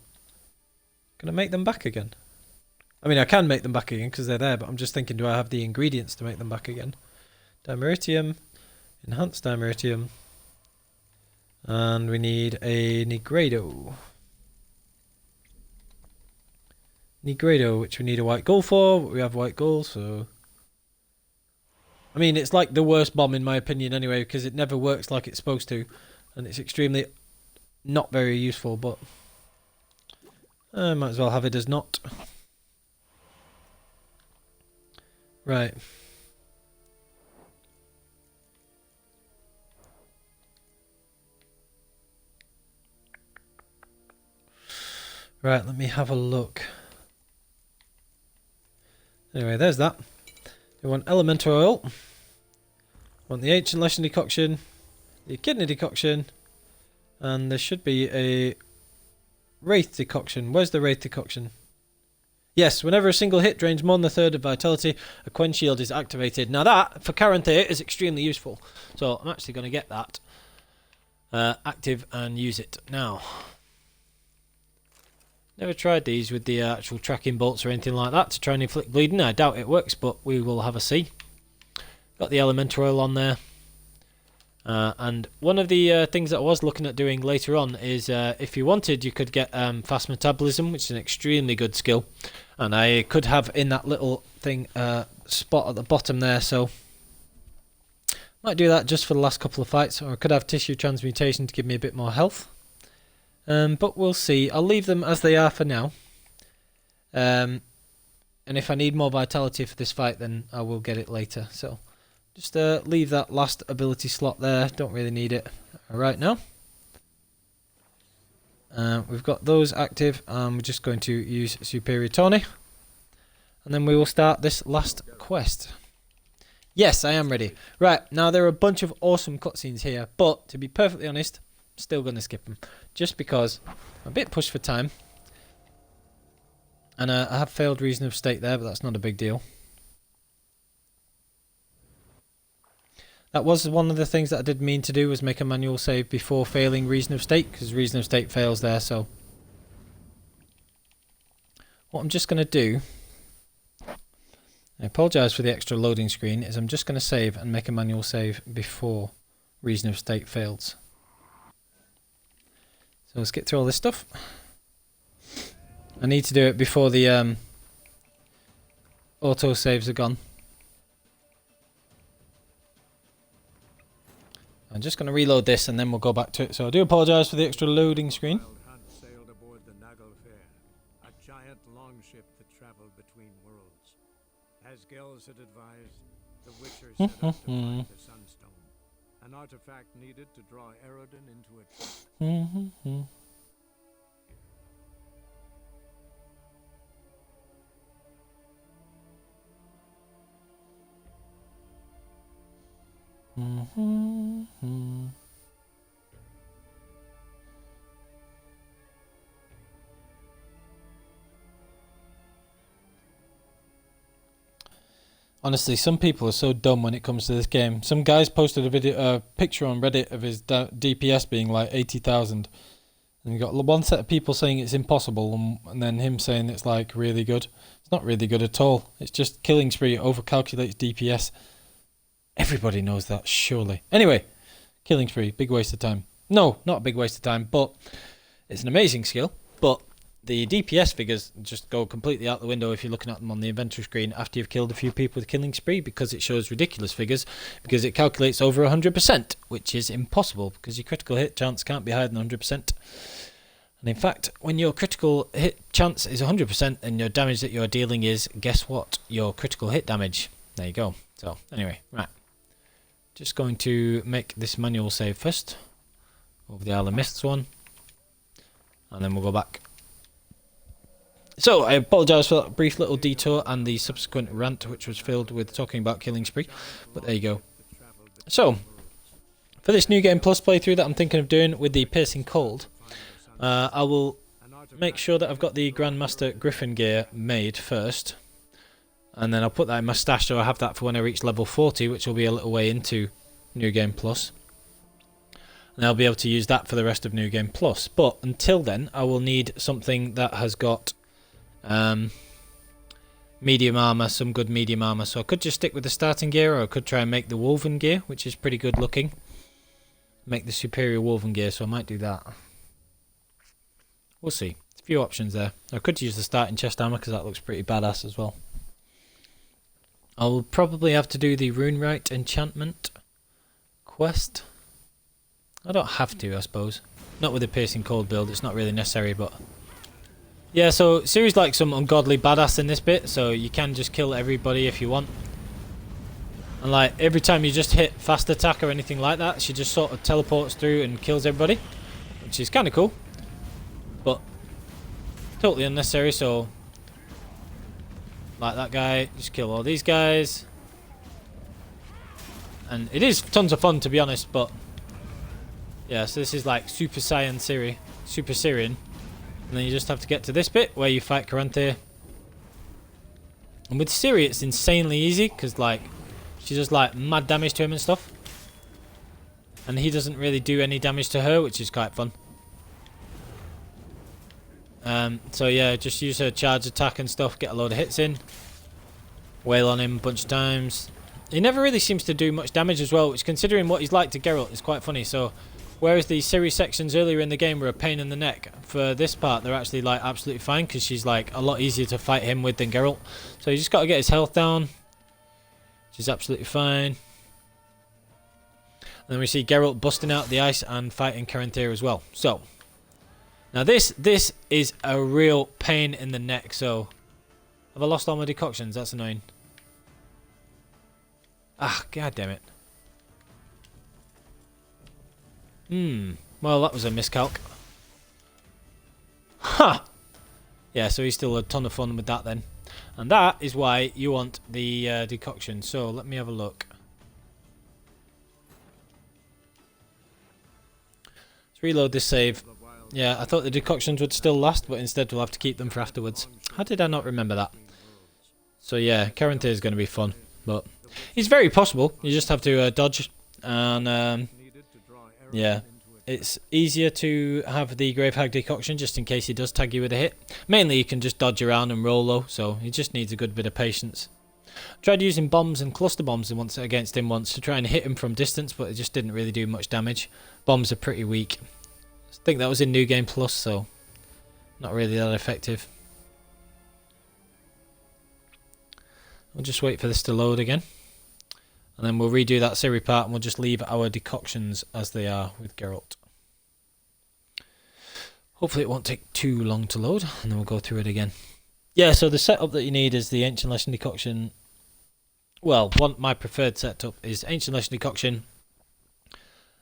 Can I make them back again? I mean, I can make them back again because they're there, but I'm just thinking, do I have the ingredients to make them back again? Dimeritium. Enhanced Dimeritium. And we need a Nigredo. Nigredo, which we need a white gold for, but we have white gold, so... I mean, it's like the worst bomb in my opinion anyway, because it never works like it's supposed to. And it's extremely not very useful, but... I might as well have it as not. Right. Right, let me have a look. Anyway, there's that. We want elemental oil. Want the ancient lesson decoction. The kidney decoction. And there should be a wraith decoction. Where's the wraith decoction? Yes, whenever a single hit drains more than a third of vitality, a Quen shield is activated. Now that, for Caranthir, is extremely useful. So I'm actually going to get that active and use it now. Never tried these with the actual tracking bolts or anything like that to try and inflict bleeding. I doubt it works, but we will have a see. Got the elemental oil on there. And one of the things that I was looking at doing later on is if you wanted, you could get fast metabolism, which is an extremely good skill. And I could have in that little thing spot at the bottom there, so might do that just for the last couple of fights. Or I could have tissue transmutation to give me a bit more health. But we'll see. I'll leave them as they are for now. And if I need more vitality for this fight, then I will get it later. So just leave that last ability slot there. Don't really need it right now. We've got those active, and we're just going to use Superior Tony. And then we will start this last quest. Yes, I am ready. Right, now there are a bunch of awesome cutscenes here, but to be perfectly honest, I'm still going to skip them. Just because I'm a bit pushed for time. And I have failed Reason of State there, but that's not a big deal. That was one of the things that I did mean to do, was make a manual save before failing Reason of State, because Reason of State fails there, so... What I'm just going to do... I apologise for the extra loading screen, is I'm just going to save and make a manual save before Reason of State fails. So let's get through all this stuff. I need to do it before the auto saves are gone. I'm just going to reload this and then we'll go back to it. So I do apologise for the extra loading screen. Sailed aboard the Naglfare, a giant longship that travelled between worlds. As Gels had advised, the Witcher set out to find the Sunstone, an artifact needed to draw Erodin into a trap. Honestly, some people are so dumb when it comes to this game. Some guys posted a picture on Reddit of his DPS being like 80,000. And you got one set of people saying it's impossible, and then him saying it's like really good. It's not really good at all. It's just killing spree overcalculates DPS. Everybody knows that, surely. Anyway, killing spree, big waste of time. No, not a big waste of time, but it's an amazing skill. But the DPS figures just go completely out the window if you're looking at them on the inventory screen after you've killed a few people with killing spree, because it shows ridiculous figures, because it calculates over 100%, which is impossible, because your critical hit chance can't be higher than 100%. And in fact, when your critical hit chance is 100% and your damage that you're dealing is, guess what? Your critical hit damage. There you go. So, anyway, right. Just going to make this manual save first, over the Isle of Mists one, and then we'll go back. So, I apologise for that brief little detour and the subsequent rant, which was filled with talking about killing spree, but there you go. So, for this New Game Plus playthrough that I'm thinking of doing with the Piercing Cold, I will make sure that I've got the Grandmaster Griffin gear made first, and then I'll put that in my stash so I have that for when I reach level 40, which will be a little way into New Game Plus. And I'll be able to use that for the rest of New Game Plus. But until then, I will need something that has got medium armor, some good medium armor. So I could just stick with the starting gear, or I could try and make the woven gear, which is pretty good looking. Make the superior woven gear, so I might do that. We'll see. A few options there. I could use the starting chest armor because that looks pretty badass as well. I'll probably have to do the Runewrite enchantment quest. I don't have to, I suppose. Not with the Piercing Cold build, it's not really necessary, but... Yeah, so Ciri's like some ungodly badass in this bit, so you can just kill everybody if you want. And like, every time you just hit fast attack or anything like that, she just sort of teleports through and kills everybody, which is kind of cool. But totally unnecessary, so... Like that guy, just kill all these guys. And it is tons of fun, to be honest, but... Yeah, so this is like Super Saiyan Ciri, Super Syrian. And then you just have to get to this bit where you fight CRYPT. And with Ciri it's insanely easy, because like, she does like mad damage to him and stuff. And he doesn't really do any damage to her, which is quite fun. So yeah, just use her charge attack and stuff, get a load of hits in. Wail on him a bunch of times. He never really seems to do much damage as well, which considering what he's like to Geralt is quite funny. So whereas the Ciri sections earlier in the game were a pain in the neck, for this part they're actually like absolutely fine, because she's like a lot easier to fight him with than Geralt. So you just got to get his health down, which is absolutely fine. And then we see Geralt busting out the ice and fighting CRYPT as well. So now this is a real pain in the neck. So Have I lost all my decoctions? That's annoying. Ah, god damn it. Well, that was a miscalc. Ha! Yeah, so he's still a ton of fun with that then. And that is why you want the decoction. So let me have a look. Let's reload this save. Yeah, I thought the decoctions would still last, but instead we'll have to keep them for afterwards. How did I not remember that? So yeah, CRYPT is going to be fun, but it's very possible. You just have to dodge, and yeah, it's easier to have the Grave Hag decoction just in case he does tag you with a hit. Mainly you can just dodge around and roll low, so he just needs a good bit of patience. Tried using bombs and cluster bombs against him once to try and hit him from distance, but it just didn't really do much damage. Bombs are pretty weak. I think that was in New Game Plus, so not really that effective. We'll just wait for this to load again, and then we'll redo that Ciri part, and we'll just leave our decoctions as they are with Geralt. Hopefully it won't take too long to load, and then we'll go through it again. Yeah, so the setup that you need is the Ancient Lesson decoction. Well, my preferred setup is Ancient Lesson decoction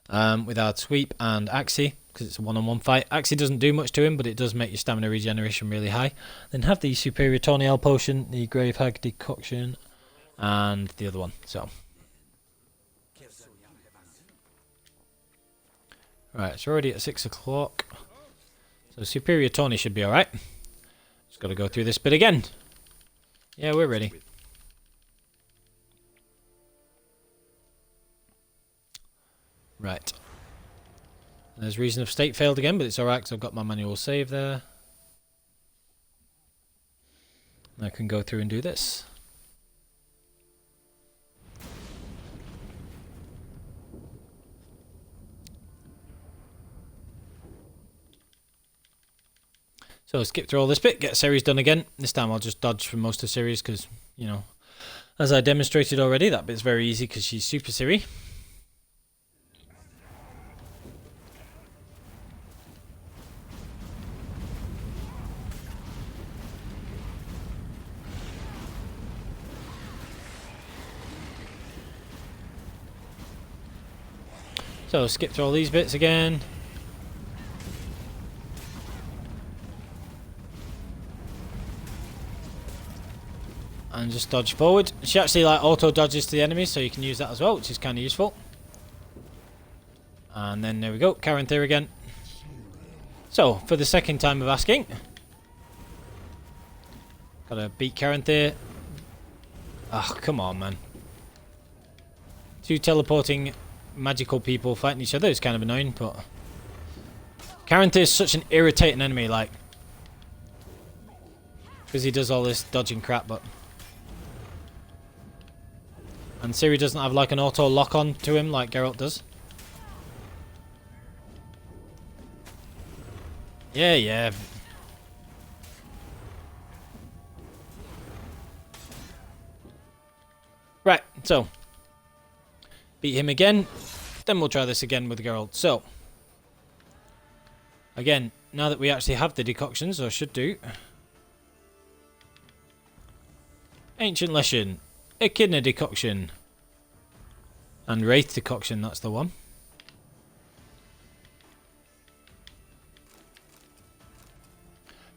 with our sweep and Axii, because it's a one-on-one fight. Axii doesn't do much to him, but it does make your stamina regeneration really high. Then have the Superior Torniel potion, the Grave Hag decoction, and the other one. So, right, it's already at 6 o'clock. So Superior Tawny should be alright. Just got to go through this bit again. Yeah, we're ready. Right. There's Reason of State failed again, but it's alright because I've got my manual save there. And I can go through and do this. So skip through all this bit, get series done again. This time I'll just dodge for most of the series because, you know, as I demonstrated already, that bit's very easy because she's Super Ciri. So skip through all these bits again. And just dodge forward. She actually like auto dodges to the enemies, so you can use that as well, which is kind of useful. And then there we go, CRYPT again. So for the second time of asking, gotta beat CRYPT. Oh, come on, man. Two teleporting magical people fighting each other is kind of annoying, but CRYPT is such an irritating enemy, like, because he does all this dodging crap, but. And Ciri doesn't have like an auto lock on to him like Geralt does. Yeah. Right, so beat him again. Then we'll try this again with Geralt. So again, now that we actually have the decoctions, or should do. Ancient Lesson, Echidna decoction, and Wraith decoction, that's the one.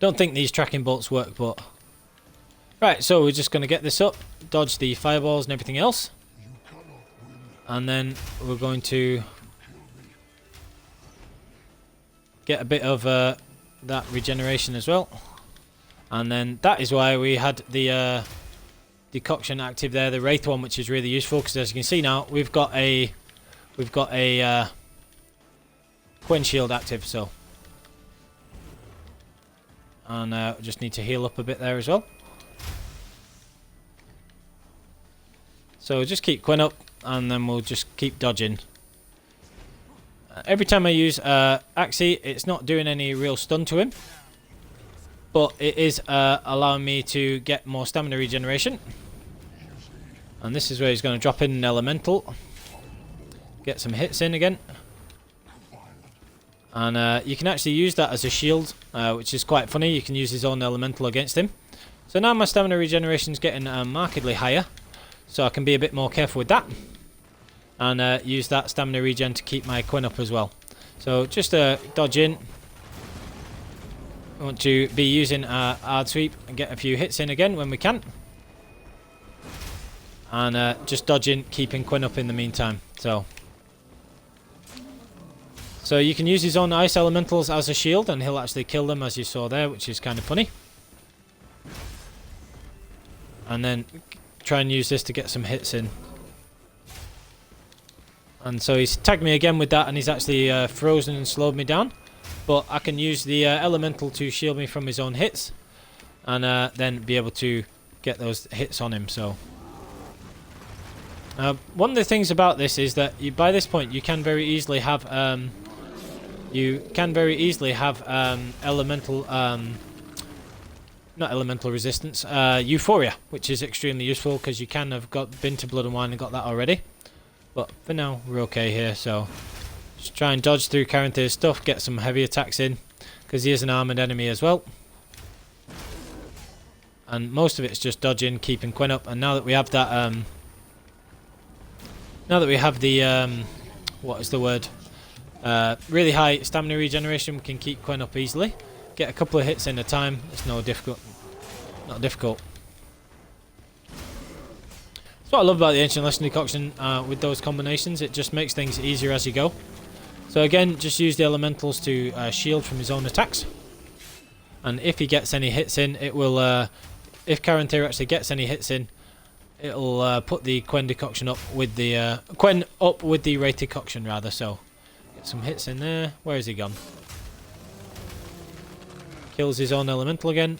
Don't think these tracking bolts work, but right, so we're just going to get this up, dodge the fireballs and everything else, and then we're going to get a bit of that regeneration as well. And then that is why we had the decoction active there, the Wraith one, which is really useful because as you can see now we've got a Quench Shield active, so and just need to heal up a bit there as well. So just keep Quen up and then we'll just keep dodging. Every time I use Axii, it's not doing any real stun to him, but it is allowing me to get more stamina regeneration. And this is where he's going to drop in an elemental. Get some hits in again. And you can actually use that as a shield, which is quite funny. You can use his own elemental against him. So now my stamina regeneration is getting markedly higher, so I can be a bit more careful with that, and use that stamina regen to keep my Quinn up as well. So just dodge in. I want to be using hard sweep and get a few hits in again when we can, and just dodging, keeping Quinn up in the meantime. So you can use his own ice elementals as a shield, and he'll actually kill them, as you saw there, which is kind of funny. And then try and use this to get some hits in. And so he's tagged me again with that, and he's actually frozen and slowed me down. But I can use the elemental to shield me from his own hits, and then be able to get those hits on him. So one of the things about this is that by this point you can very easily have elemental not elemental resistance, euphoria, which is extremely useful because you can have been to Blood and Wine and got that already. But for now we're okay here, so just try and dodge through Caranthir's stuff, get some heavy attacks in, because he is an armoured enemy as well. And most of it's just dodging, keeping Quinn up. And now that we have that, what is the word? Really high stamina regeneration, we can keep Quinn up easily. Get a couple of hits in a time. It's not difficult. That's what I love about the Ancient Lesson Decoction with those combinations. It just makes things easier as you go. So again, just use the elementals to shield from his own attacks. And if he gets any hits in, it will. If Caranthir actually gets any hits in, it'll put the Quen decoction up with the Quen up with the Wraith decoction rather. So get some hits in there. Where is he gone? Kills his own elemental again.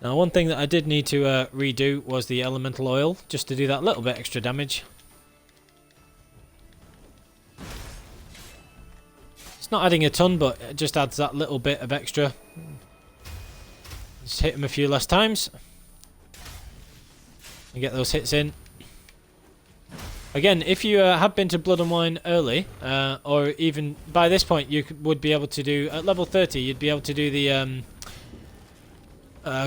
Now one thing that I did need to redo was the elemental oil, just to do that little bit extra damage. It's not adding a ton, but it just adds that little bit of extra. Just hit him a few less times and get those hits in. Again, if you have been to Blood and Wine early, or even by this point, you would be able to do, at level 30, you'd be able to do the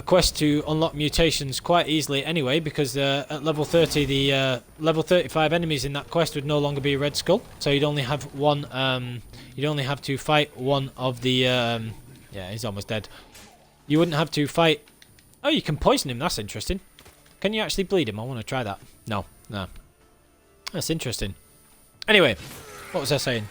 quest to unlock mutations quite easily anyway, because at level 30, the level 35 enemies in that quest would no longer be Red Skull, so you'd only have one, you'd only have to fight one of the, yeah, he's almost dead. You wouldn't have to fight, oh, you can poison him, that's interesting. Can you actually bleed him? I want to try that. No. That's interesting. Anyway, what was I saying?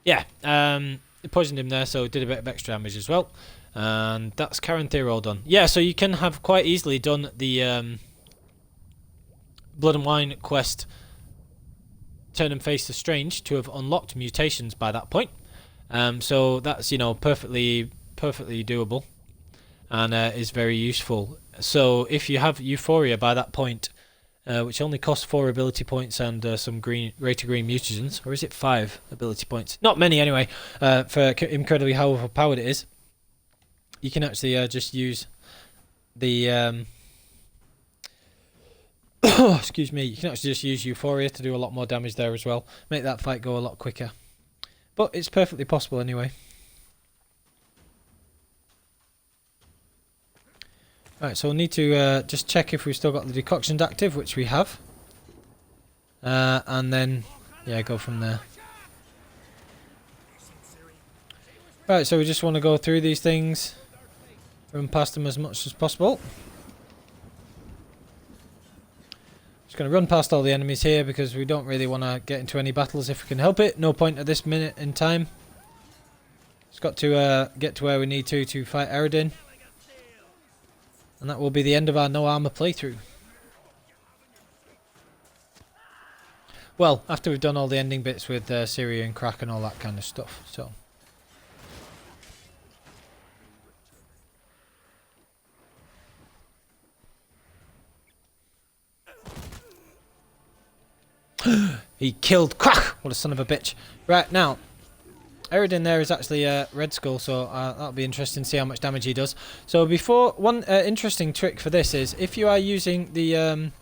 Yeah, it poisoned him there, so it did a bit of extra damage as well. And that's Caranthir all done. Yeah, so you can have quite easily done the Blood and Wine quest, Turn and Face the Strange, to have unlocked mutations by that point. So that's, you know, perfectly doable, and is very useful. So if you have Euphoria by that point, which only costs 4 ability points and some rate of green mutagens, or is it 5 ability points? Not many anyway, for incredibly how overpowered it is. You can actually just use the excuse me, you can actually just use Euphoria to do a lot more damage there as well. Make that fight go a lot quicker. But it's perfectly possible anyway. Right, so we'll need to just check if we've still got the decoctions active, which we have. And then, yeah, go from there. Right, so we just want to go through these things, run past them as much as possible. Just going to run past all the enemies here because we don't really want to get into any battles if we can help it. No point at this minute in time. Just got to get to where we need to fight Eredin. And that will be the end of our No Armour playthrough. Well, after we've done all the ending bits with Syria and Crack and all that kind of stuff, so. He killed Crack! What a son of a bitch. Right, now, Eredin there is actually Red Skull, so that'll be interesting to see how much damage he does. So before, one interesting trick for this is, if you are using the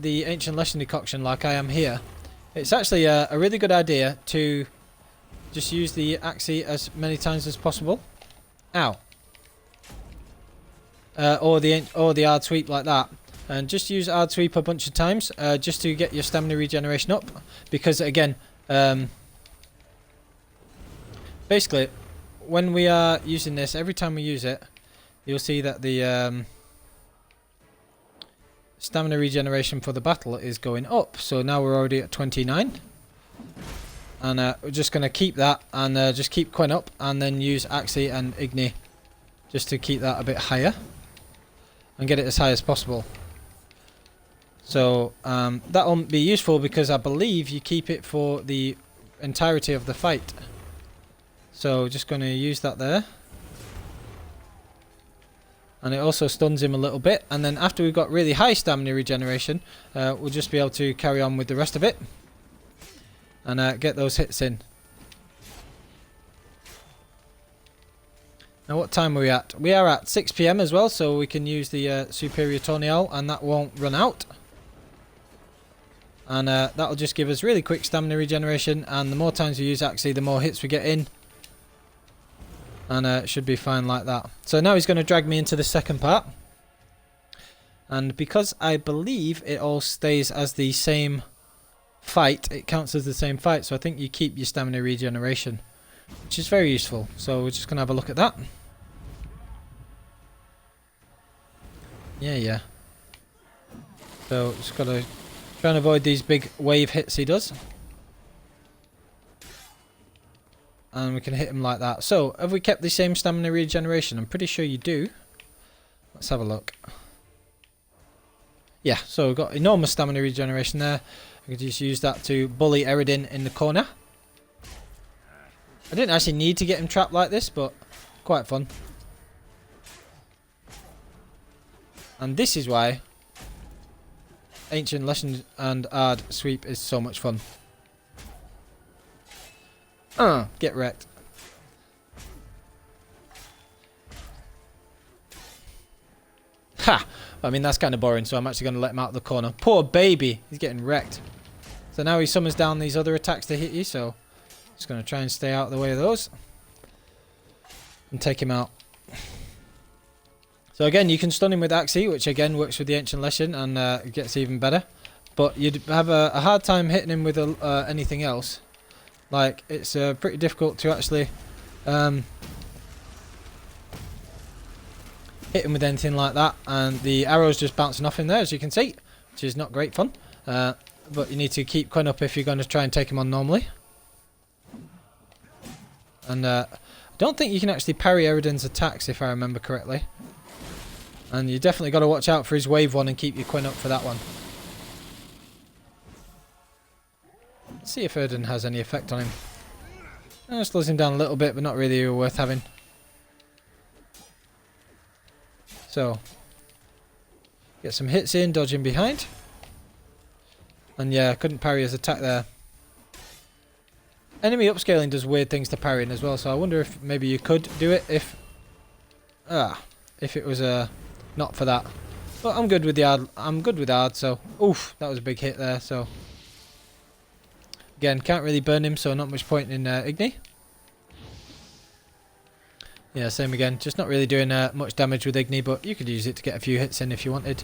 Ancient Lesson Decoction like I am here, it's actually a really good idea to just use the Axii as many times as possible. Ow. or the hard sweep like that, and just use hard sweep a bunch of times just to get your stamina regeneration up, because again, basically when we are using this, every time we use it, you'll see that the stamina regeneration for the battle is going up. So now we're already at 29, and we're just going to keep that, and just keep going up, and then use ARACHASAE and Igni just to keep that a bit higher and get it as high as possible. So that will be useful because I believe you keep it for the entirety of the fight. So just going to use that there. And it also stuns him a little bit. And then after we've got really high stamina regeneration, we'll just be able to carry on with the rest of it. And get those hits in. Now what time are we at? We are at 6 PM as well, so we can use the Superior Tornial and that won't run out. And that'll just give us really quick stamina regeneration, and the more times we use ARACHASAE, the more hits we get in. And it should be fine like that. So now he's going to drag me into the second part. And because I believe it all stays as the same fight, it counts as the same fight, so I think you keep your stamina regeneration, which is very useful. So we're just going to have a look at that. Yeah. So just got to try and avoid these big wave hits he does. And we can hit him like that. So have we kept the same stamina regeneration? I'm pretty sure you do. Let's have a look. Yeah, so we've got enormous stamina regeneration there. I could just use that to bully Eredin in the corner. I didn't actually need to get him trapped like this, but quite fun. And this is why Ancient Legend and Hard Sweep is so much fun. Get wrecked. Ha! I mean, that's kind of boring, so I'm actually going to let him out of the corner. Poor baby! He's getting wrecked. So now he summons down these other attacks to hit you, so just going to try and stay out of the way of those. And take him out. So again, you can stun him with ARACHASAE, which again works with the Ancient Legend, and it gets even better. But you'd have a hard time hitting him with anything else. Like, it's pretty difficult to actually hit him with anything like that. And the arrow's just bouncing off him there, as you can see, which is not great fun. But you need to keep going up if you're going to try and take him on normally. And I don't think you can actually parry Eredin's attacks, if I remember correctly. And you definitely got to watch out for his wave one and keep your coin up for that one. Let's see if Eredin has any effect on him. It slows him down a little bit, but not really worth having. So, get some hits in, dodging behind. And yeah, I couldn't parry his attack there. Enemy upscaling does weird things to parrying as well, so I wonder if maybe you could do it if it was not for that. But I'm good with the hard. I'm good with hard. So oof, that was a big hit there. So again, can't really burn him, so not much point in Igni. Yeah, same again. Just not really doing much damage with Igni, but you could use it to get a few hits in if you wanted.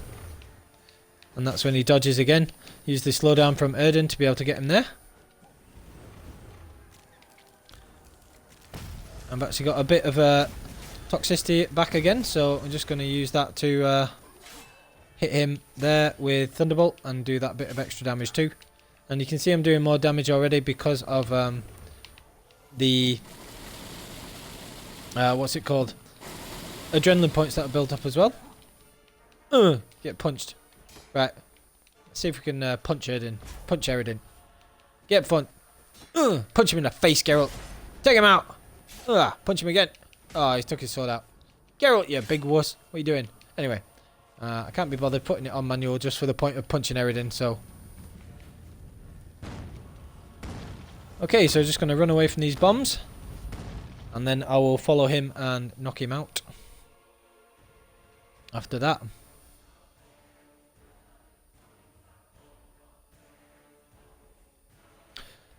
And that's when he dodges again. Use the slowdown from Eredin to be able to get him there. I've actually got a bit of toxicity back again, so I'm just going to use that to hit him there with Thunderbolt and do that bit of extra damage too. And you can see I'm doing more damage already because of the what's it called? Adrenaline points that are built up as well. Get punched. Right. Let's see if we can punch Eredin. Punch Eredin. Get fun. Punch him in the face, Geralt. Take him out. Punch him again. Oh, he took his sword out. Geralt, you big wuss. What are you doing? Anyway, I can't be bothered putting it on manual just for the point of punching Eredin, so. Okay, so just going to run away from these bombs. And then I will follow him and knock him out. After that.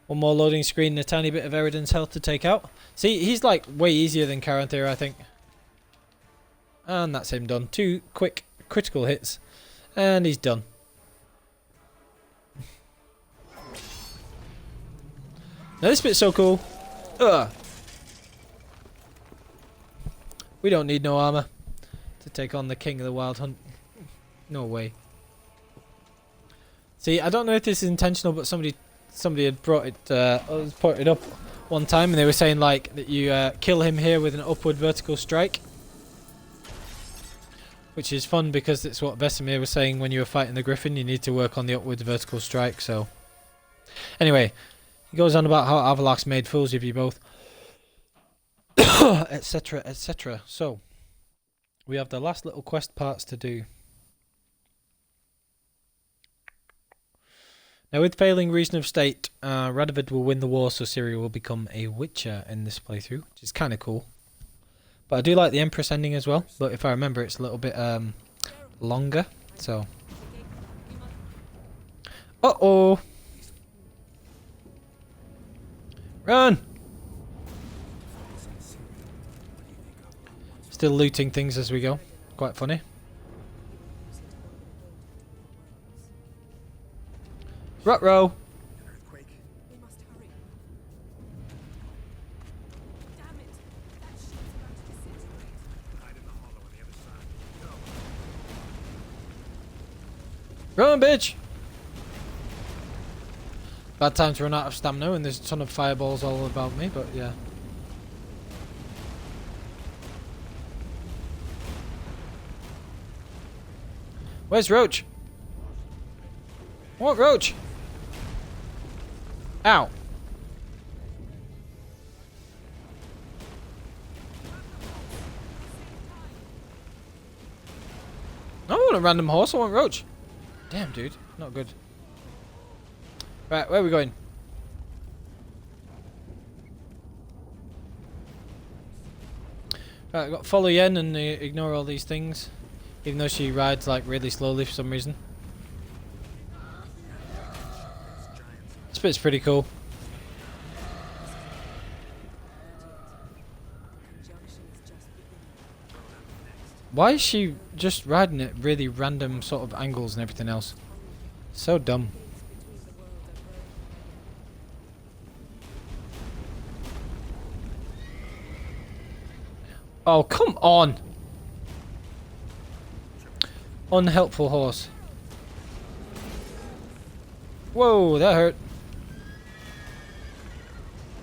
One more loading screen and a tiny bit of Eredin's health to take out. See, he's like way easier than Caranthir, I think. And that's him done. 2 quick critical hits. And he's done. Now this bit's so cool. Ugh. We don't need no armor to take on the king of the wild hunt. No way. See, I don't know if this is intentional, but somebody had brought it, put it up one time, and they were saying like that you kill him here with an upward vertical strike, which is fun because it's what Vesemir was saying when you were fighting the Griffin. You need to work on the upward vertical strike. So, anyway, he goes on about how Avalax made fools of you both, etc., etc. So, we have the last little quest parts to do. Now, with failing reason of state, Radovid will win the war, so Ciri will become a Witcher in this playthrough, which is kind of cool. But I do like the Empress ending as well, but if I remember, it's a little bit longer, so... Uh-oh! Run! Still looting things as we go. Quite funny. Ruh-roh! An earthquake. We must hurry. Damn it! That ship's about to disintegrate. Hide in the hollow on the other side. Run, Go. bitch! Bad time to run out of stamina and there's a ton of fireballs all about me, but yeah. Where's Roach? What Roach? Ow. I want a random horse, I want Roach. Damn, dude. Not good. Right, where are we going? Right, I've got to follow Yen and ignore all these things. Even though she rides like really slowly for some reason. This bit's pretty cool. Why is she just riding at really random sort of angles and everything else? So dumb. Oh, come on! Unhelpful horse. Whoa, that hurt.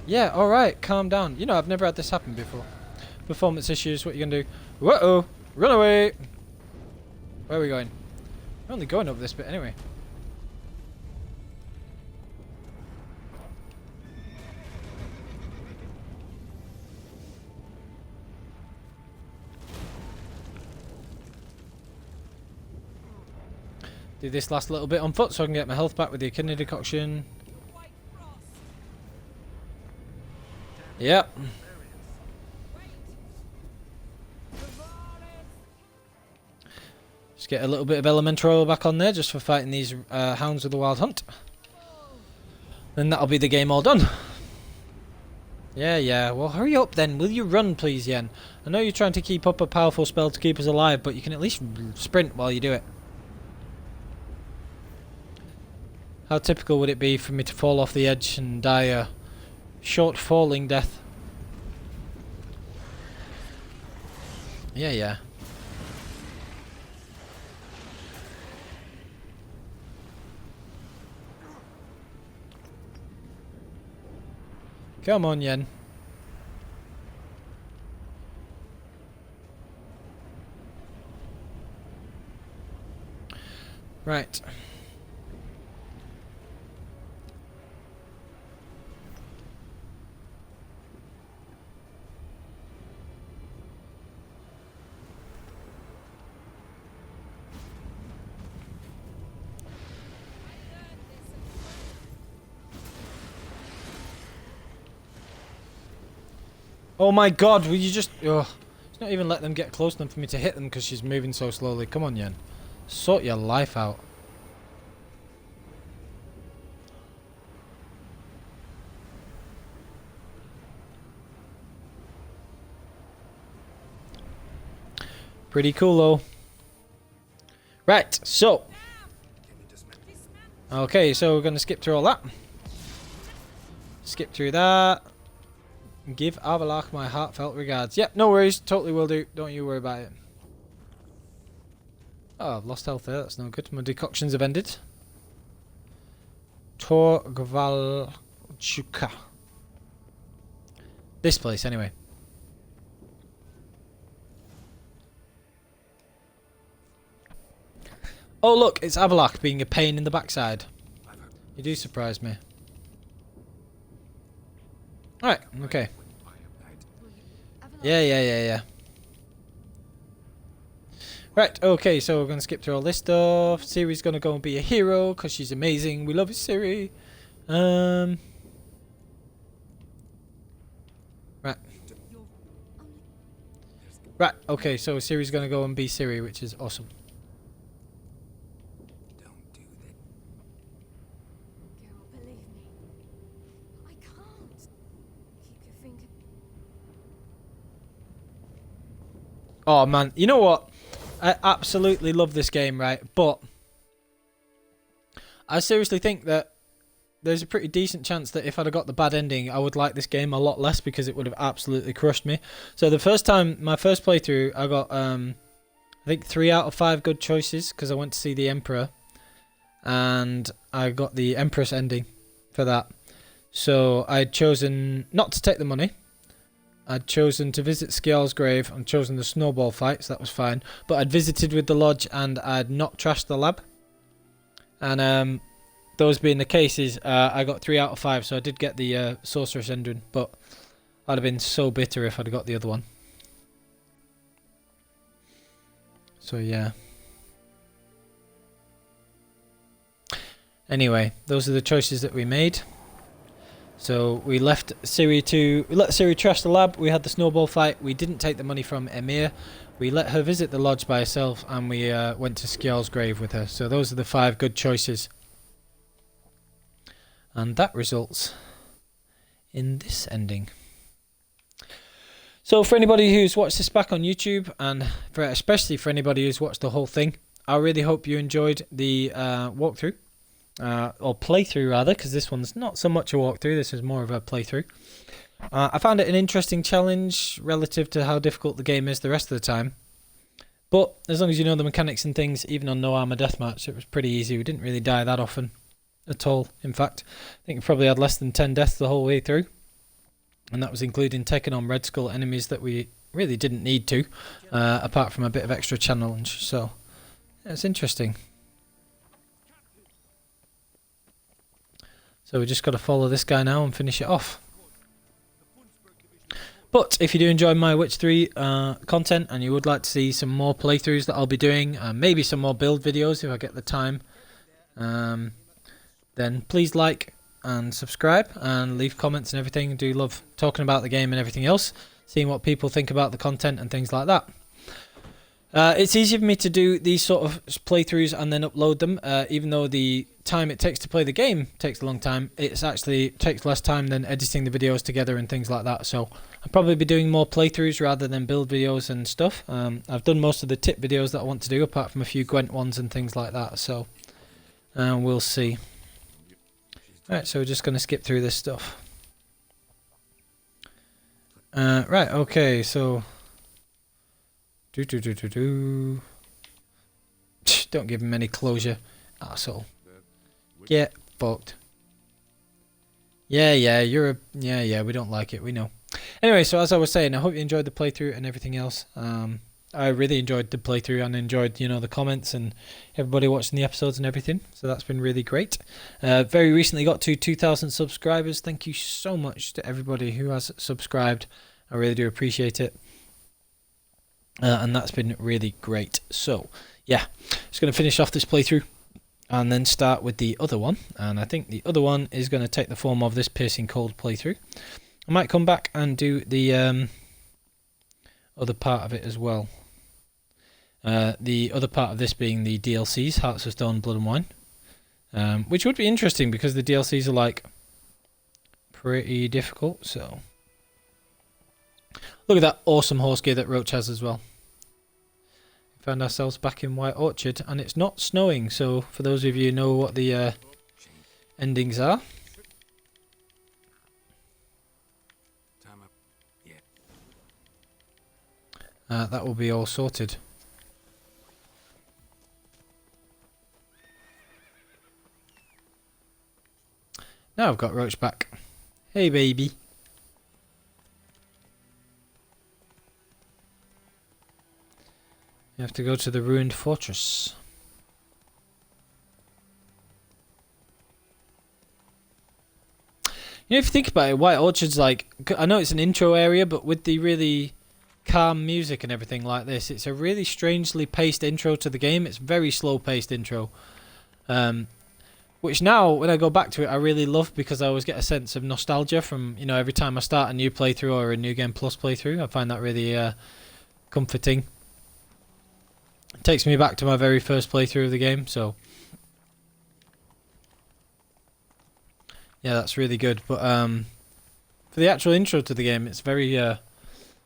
Yeah, alright, calm down. You know, I've never had this happen before. Performance issues, what you gonna do? Whoa! Run away! Where are we going? We're only going up this bit anyway. Do this last little bit on foot so I can get my health back with the kidney decoction. Yep. Just get a little bit of elemental oil back on there just for fighting these hounds of the wild hunt. Then that'll be the game all done. Yeah. Well, hurry up then. Will you run, please, Yen? I know you're trying to keep up a powerful spell to keep us alive, but you can at least sprint while you do it. How typical would it be for me to fall off the edge and die a short falling death? Yeah. Come on, Yen. Right. Oh my god, will you just... Ugh. It's not even letting them get close enough for me to hit them because she's moving so slowly. Come on, Yen. Sort your life out. Pretty cool though. Right, so. Okay, so we're going to skip through all that. Skip through that. Give Avalach my heartfelt regards. Yep, no worries. Totally will do. Don't you worry about it. Oh, I've lost health there. That's no good. My decoctions have ended. Torgvalchuka. This place, anyway. Oh, look. It's Avalach being a pain in the backside. You do surprise me. Alright, okay. Yeah. Right, okay, so we're going to skip through all this stuff. Ciri's going to go and be a hero because she's amazing. We love you, Ciri. Right. Right, okay, so Ciri's going to go and be Ciri, which is awesome. Don't do that. Carol, believe me. I can't. Keep your finger. Oh, man, you know what? I absolutely love this game, right? But I seriously think that there's a pretty decent chance that if I'd have got the bad ending, I would like this game a lot less because it would have absolutely crushed me. So the first time, my first playthrough, I got, I think 3 out of 5 good choices because I went to see the Emperor. And I got the Empress ending for that. So I'd chosen not to take the money. I'd chosen to visit SKJALL'S grave and chosen the snowball fight, so that was fine. But I'd visited with the lodge and I'd not trashed the lab. And those being the cases, I got 3 out of 5, so I did get the sorceress ending. But I'd have been so bitter if I'd got the other one. So yeah. Anyway, those are the choices that we made. So we left Ciri we let Ciri trash the lab, we had the snowball fight, we didn't take the money from Emir, we let her visit the lodge by herself, and we went to SKJALL'S grave with her. So those are the 5 good choices. And that results in this ending. So for anybody who's watched this back on YouTube, and especially for anybody who's watched the whole thing, I really hope you enjoyed the walkthrough. Or playthrough rather, because this one's not so much a walkthrough, this is more of a playthrough. I found it an interesting challenge relative to how difficult the game is the rest of the time. But as long as you know the mechanics and things, even on No Armour Deathmatch, it was pretty easy. We didn't really die that often at all. In fact, I think we probably had less than 10 deaths the whole way through. And that was including taking on Red Skull enemies that we really didn't need to, apart from a bit of extra challenge. So, yeah, it's interesting. So we just got to follow this guy now and finish it off. But if you do enjoy my Witch 3 content and you would like to see some more playthroughs that I'll be doing, maybe some more build videos if I get the time, then please like and subscribe and leave comments and everything. I do love talking about the game and everything else, seeing what people think about the content and things like that. It's easy for me to do these sort of playthroughs and then upload them, even though the time it takes to play the game takes a long time. It actually takes less time than editing the videos together and things like that. So I'll probably be doing more playthroughs rather than build videos and stuff. I've done most of the tip videos that I want to do, apart from a few Gwent ones and things like that. So we'll see. Right, so we're just going to skip through this stuff. Right, okay, so... Don't give him any closure, asshole. Get fucked. Yeah, you're a... Yeah, we don't like it, we know. Anyway, so as I was saying, I hope you enjoyed the playthrough and everything else. I really enjoyed the playthrough and enjoyed, you know, the comments and everybody watching the episodes and everything. So that's been really great. Very recently got to 2,000 subscribers. Thank you so much to everybody who has subscribed. I really do appreciate it. And that's been really great. So, yeah, just going to finish off this playthrough and then start with the other one. And I think the other one is going to take the form of this Piercing Cold playthrough. I might come back and do the other part of it as well. The other part of this being the DLCs, Hearts of Stone, Blood and Wine. Which would be interesting because the DLCs are like pretty difficult, so... Look at that awesome horse gear that Roach has as well. Found ourselves back in White Orchard, and it's not snowing, so for those of you who know what the endings are. Time up. Yeah. That will be all sorted. Now I've got Roach back. Hey baby. You have to go to the ruined fortress. You know, if you think about it, White Orchard's like, I know it's an intro area, but with the really calm music and everything like this, it's a really strangely paced intro to the game. It's very slow paced intro. Which now, when I go back to it, I really love, because I always get a sense of nostalgia from, you know, every time I start a new playthrough or a New Game Plus playthrough. I find that really comforting. It takes me back to my very first playthrough of the game, so yeah, that's really good. But for the actual intro to the game, it's very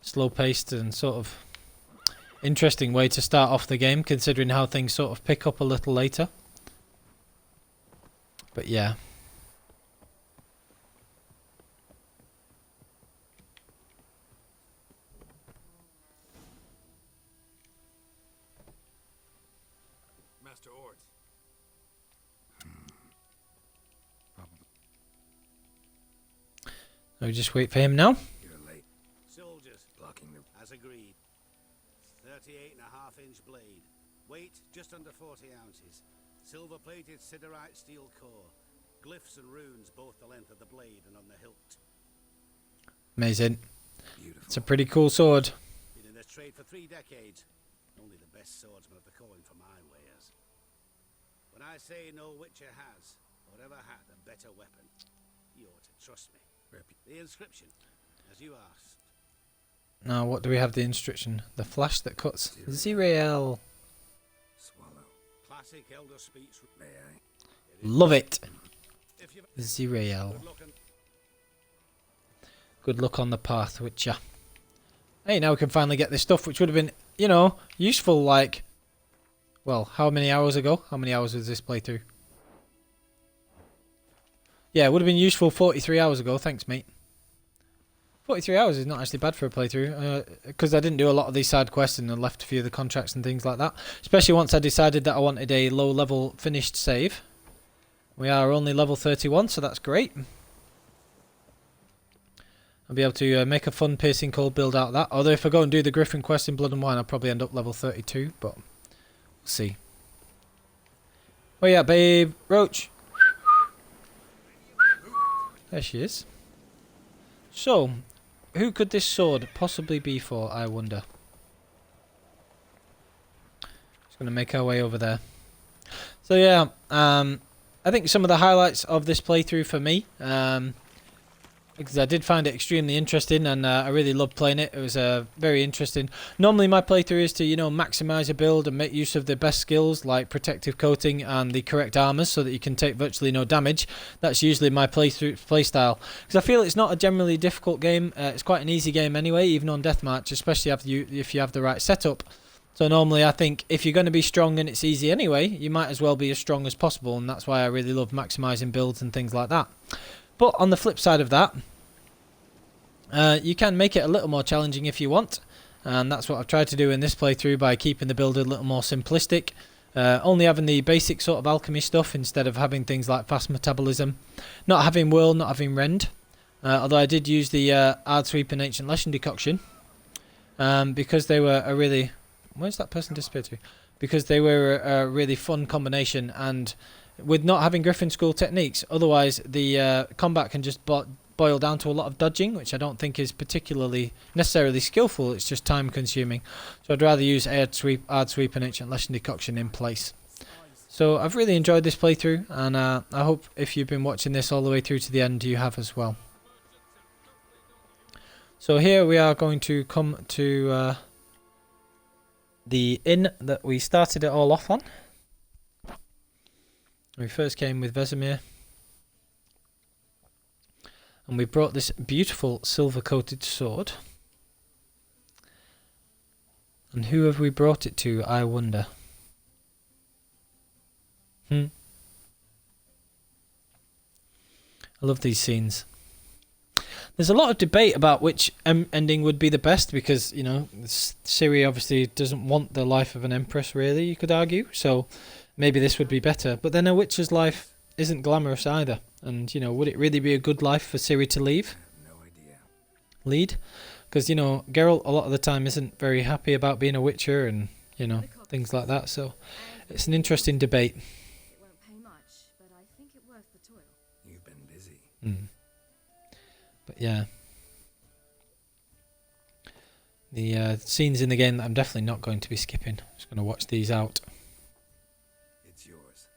slow paced and sort of interesting way to start off the game, considering how things sort of pick up a little later. But yeah. Master Ord. Probably. We just wait for him now. You're late. Soldiers, Blocking the... as agreed. 38.5-inch blade. Weight just under 40 ounces. Silver-plated siderite steel core. Glyphs and runes both the length of the blade and on the hilt. Amazing. Beautiful. It's a pretty cool sword. Been in this trade for 3 decades. Only the best swordsmen have the calling for my wares. When I say no witcher has, or ever had, a better weapon, you ought to trust me. The inscription, as you asked. Now, what do we have the inscription? The flash that cuts. Ziriel. Swallow. Classic elder speech. May I? Love it. If you've Ziriel. good luck and Good luck on the path, Witcher. Hey, now we can finally get this stuff, which would have been, you know, useful, like, well, how many hours ago? How many hours was this playthrough? Yeah, it would have been useful 43 hours ago. Thanks, mate. 43 hours is not actually bad for a playthrough, because I didn't do a lot of these side quests and I left a few of the contracts and things like that. Especially once I decided that I wanted a low-level finished save. We are only level 31, so that's great. I'll be able to make a fun piercing cold build out of that. Although if I go and do the Griffin quest in Blood and Wine, I'll probably end up level 32, but we'll see. Oh yeah, babe. Roach. There she is. So, who could this sword possibly be for, I wonder? Just going to make our way over there. So yeah, I think some of the highlights of this playthrough for me, because I did find it extremely interesting and I really loved playing it. It was very interesting. Normally my playthrough is to, you know, maximize a build and make use of the best skills like protective coating and the correct armors so that you can take virtually no damage. That's usually my playstyle. Because I feel it's not a generally difficult game. It's quite an easy game anyway, even on deathmatch, especially if you have the right setup. So normally I think if you're going to be strong and it's easy anyway, you might as well be as strong as possible, and that's why I really love maximizing builds and things like that. But on the flip side of that, you can make it a little more challenging if you want, and that's what I've tried to do in this playthrough by keeping the build a little more simplistic, only having the basic sort of alchemy stuff instead of having things like fast metabolism, not having whirl, not having rend, although I did use the Ard Sweep and Ancient Lesson decoction, because they were a really... Where's that person disappeared to? Because they were a really fun combination, and with not having Griffin School techniques, otherwise the combat can just boil down to a lot of dodging, which I don't think is particularly necessarily skillful. It's just time consuming. So I'd rather use Ard Sweep and Ancient Lesson decoction in place. So I've really enjoyed this playthrough, and I hope if you've been watching this all the way through to the end, you have as well. So here we are going to come to the inn that we started it all off on. We first came with Vesemir, and we brought this beautiful silver coated sword, And who have we brought it to, I wonder? I love these scenes. There's a lot of debate about which ending would be the best because, you know, Ciri obviously doesn't want the life of an empress, really, you could argue. So maybe this would be better. But then a witcher's life isn't glamorous either. And, you know, would it really be a good life for Ciri to leave? No idea. Lead? Because, you know, Geralt a lot of the time isn't very happy about being a witcher and, you know, things like that. So it's an interesting debate. It won't pay much, but I think it worth the toil. You've been busy. But yeah. The scenes in the game that I'm definitely not going to be skipping. I'm just going to watch these out. It's yours.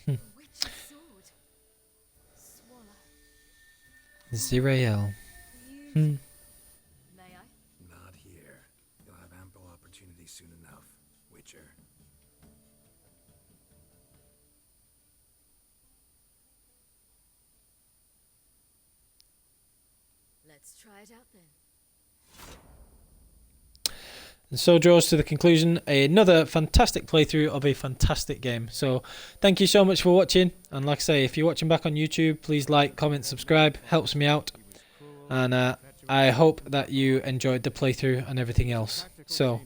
A witch's sword. Swallow. Zirael. You... May I? Not here. You'll have ample opportunity soon enough, Witcher. Let's try it out then. And so draws to the conclusion another fantastic playthrough of a fantastic game. So thank you so much for watching. And like I say, if you're watching back on YouTube, please like, comment, subscribe. Helps me out. And I hope that you enjoyed the playthrough and everything else. So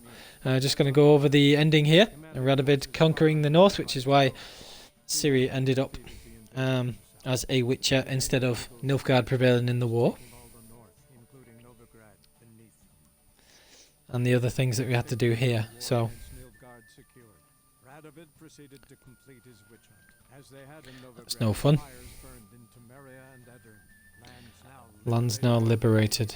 just going to go over the ending here. Radovid conquering the north, which is why Ciri ended up as a witcher instead of Nilfgaard prevailing in the war. And the other things that we had to do here. So that's no fun. Land's now liberated.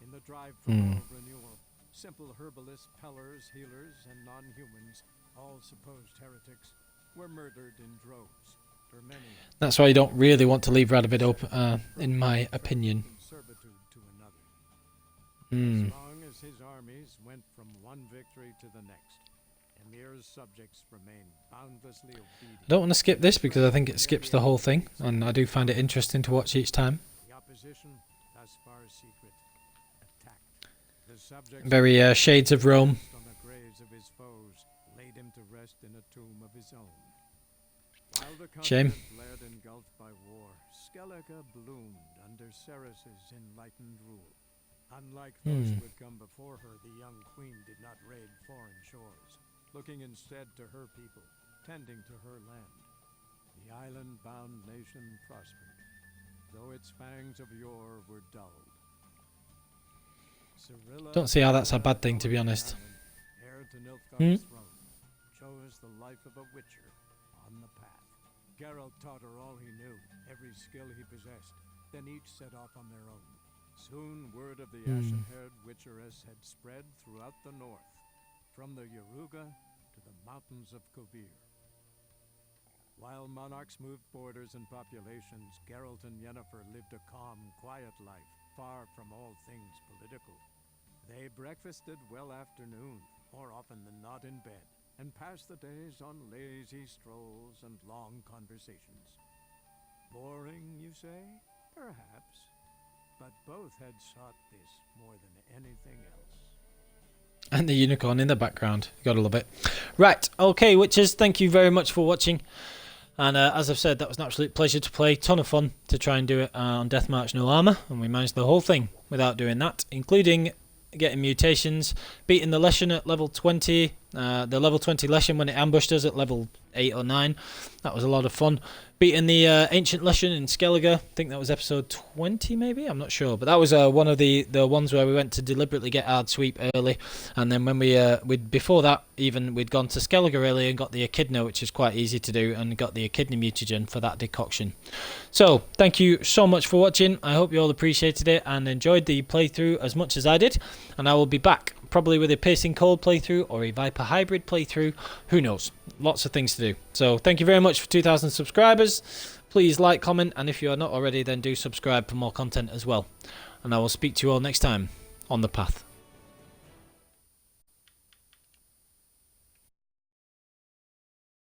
In the drive for world renewal, simple herbalists, pellers, healers, and non-humans, all supposed heretics, were murdered in droves. For many, That's why you don't really want to leave Radovid up, in my opinion. servitude to another. Hmm. As long as his armies went from one victory to the next, Emir's subjects remained boundlessly obedient. I don't want to skip this because I think it skips the whole thing, and I do find it interesting to watch each time. The opposition, thus far secret, attacked. The subjects Very Shades of Rome. on the graves of his foes, laid him to rest in a tomb of his own. While the Shame. continent bled engulfed by war, Skellige bloomed under Ceres's enlightened rule. Unlike those who had come before her, the young queen did not raid foreign shores, looking instead to her people, tending to her land. The island-bound nation prospered, though its fangs of yore were dulled. Cirilla, Don't see how that's a bad thing, to be honest. heir to Nilfgaard's throne, chose the life of a witcher on the path. Geralt taught her all he knew, every skill he possessed. Then each set off on their own. Soon word of the ashen-haired witcheress had spread throughout the north, from the Yaruga to the mountains of Kovir. While monarchs moved borders and populations, Geralt and Yennefer lived a calm, quiet life, far from all things political. They breakfasted well after noon, more often than not in bed, and passed the days on lazy strolls and long conversations. Boring, you say? Perhaps. But both had sought this more than anything else. And the unicorn in the background. Gotta love it. Right, okay, witches, thank you very much for watching. And as I've said, that was an absolute pleasure to play. Ton of fun to try and do it on Deathmarch No Armour. And we managed the whole thing without doing that, including getting mutations, beating the Leshen at level 20, the level 20 Leshen when it ambushed us at level 8 or 9. That was a lot of fun. Beating the ancient Leshen in Skellige. I think that was episode 20 maybe, I'm not sure. But that was one of the ones where we went to deliberately get hard sweep early. And then when we'd before that even, we'd gone to Skellige early and got the Echidna, which is quite easy to do, and got the Echidna mutagen for that decoction. So, thank you so much for watching. I hope you all appreciated it and enjoyed the playthrough as much as I did. And I will be back, probably with a Piercing Cold playthrough or a Viper Hybrid playthrough. Who knows? Lots of things to do. So, thank you very much for 2,000 subscribers. Please like, comment, and if you are not already, then do subscribe for more content as well. And I will speak to you all next time on The Path.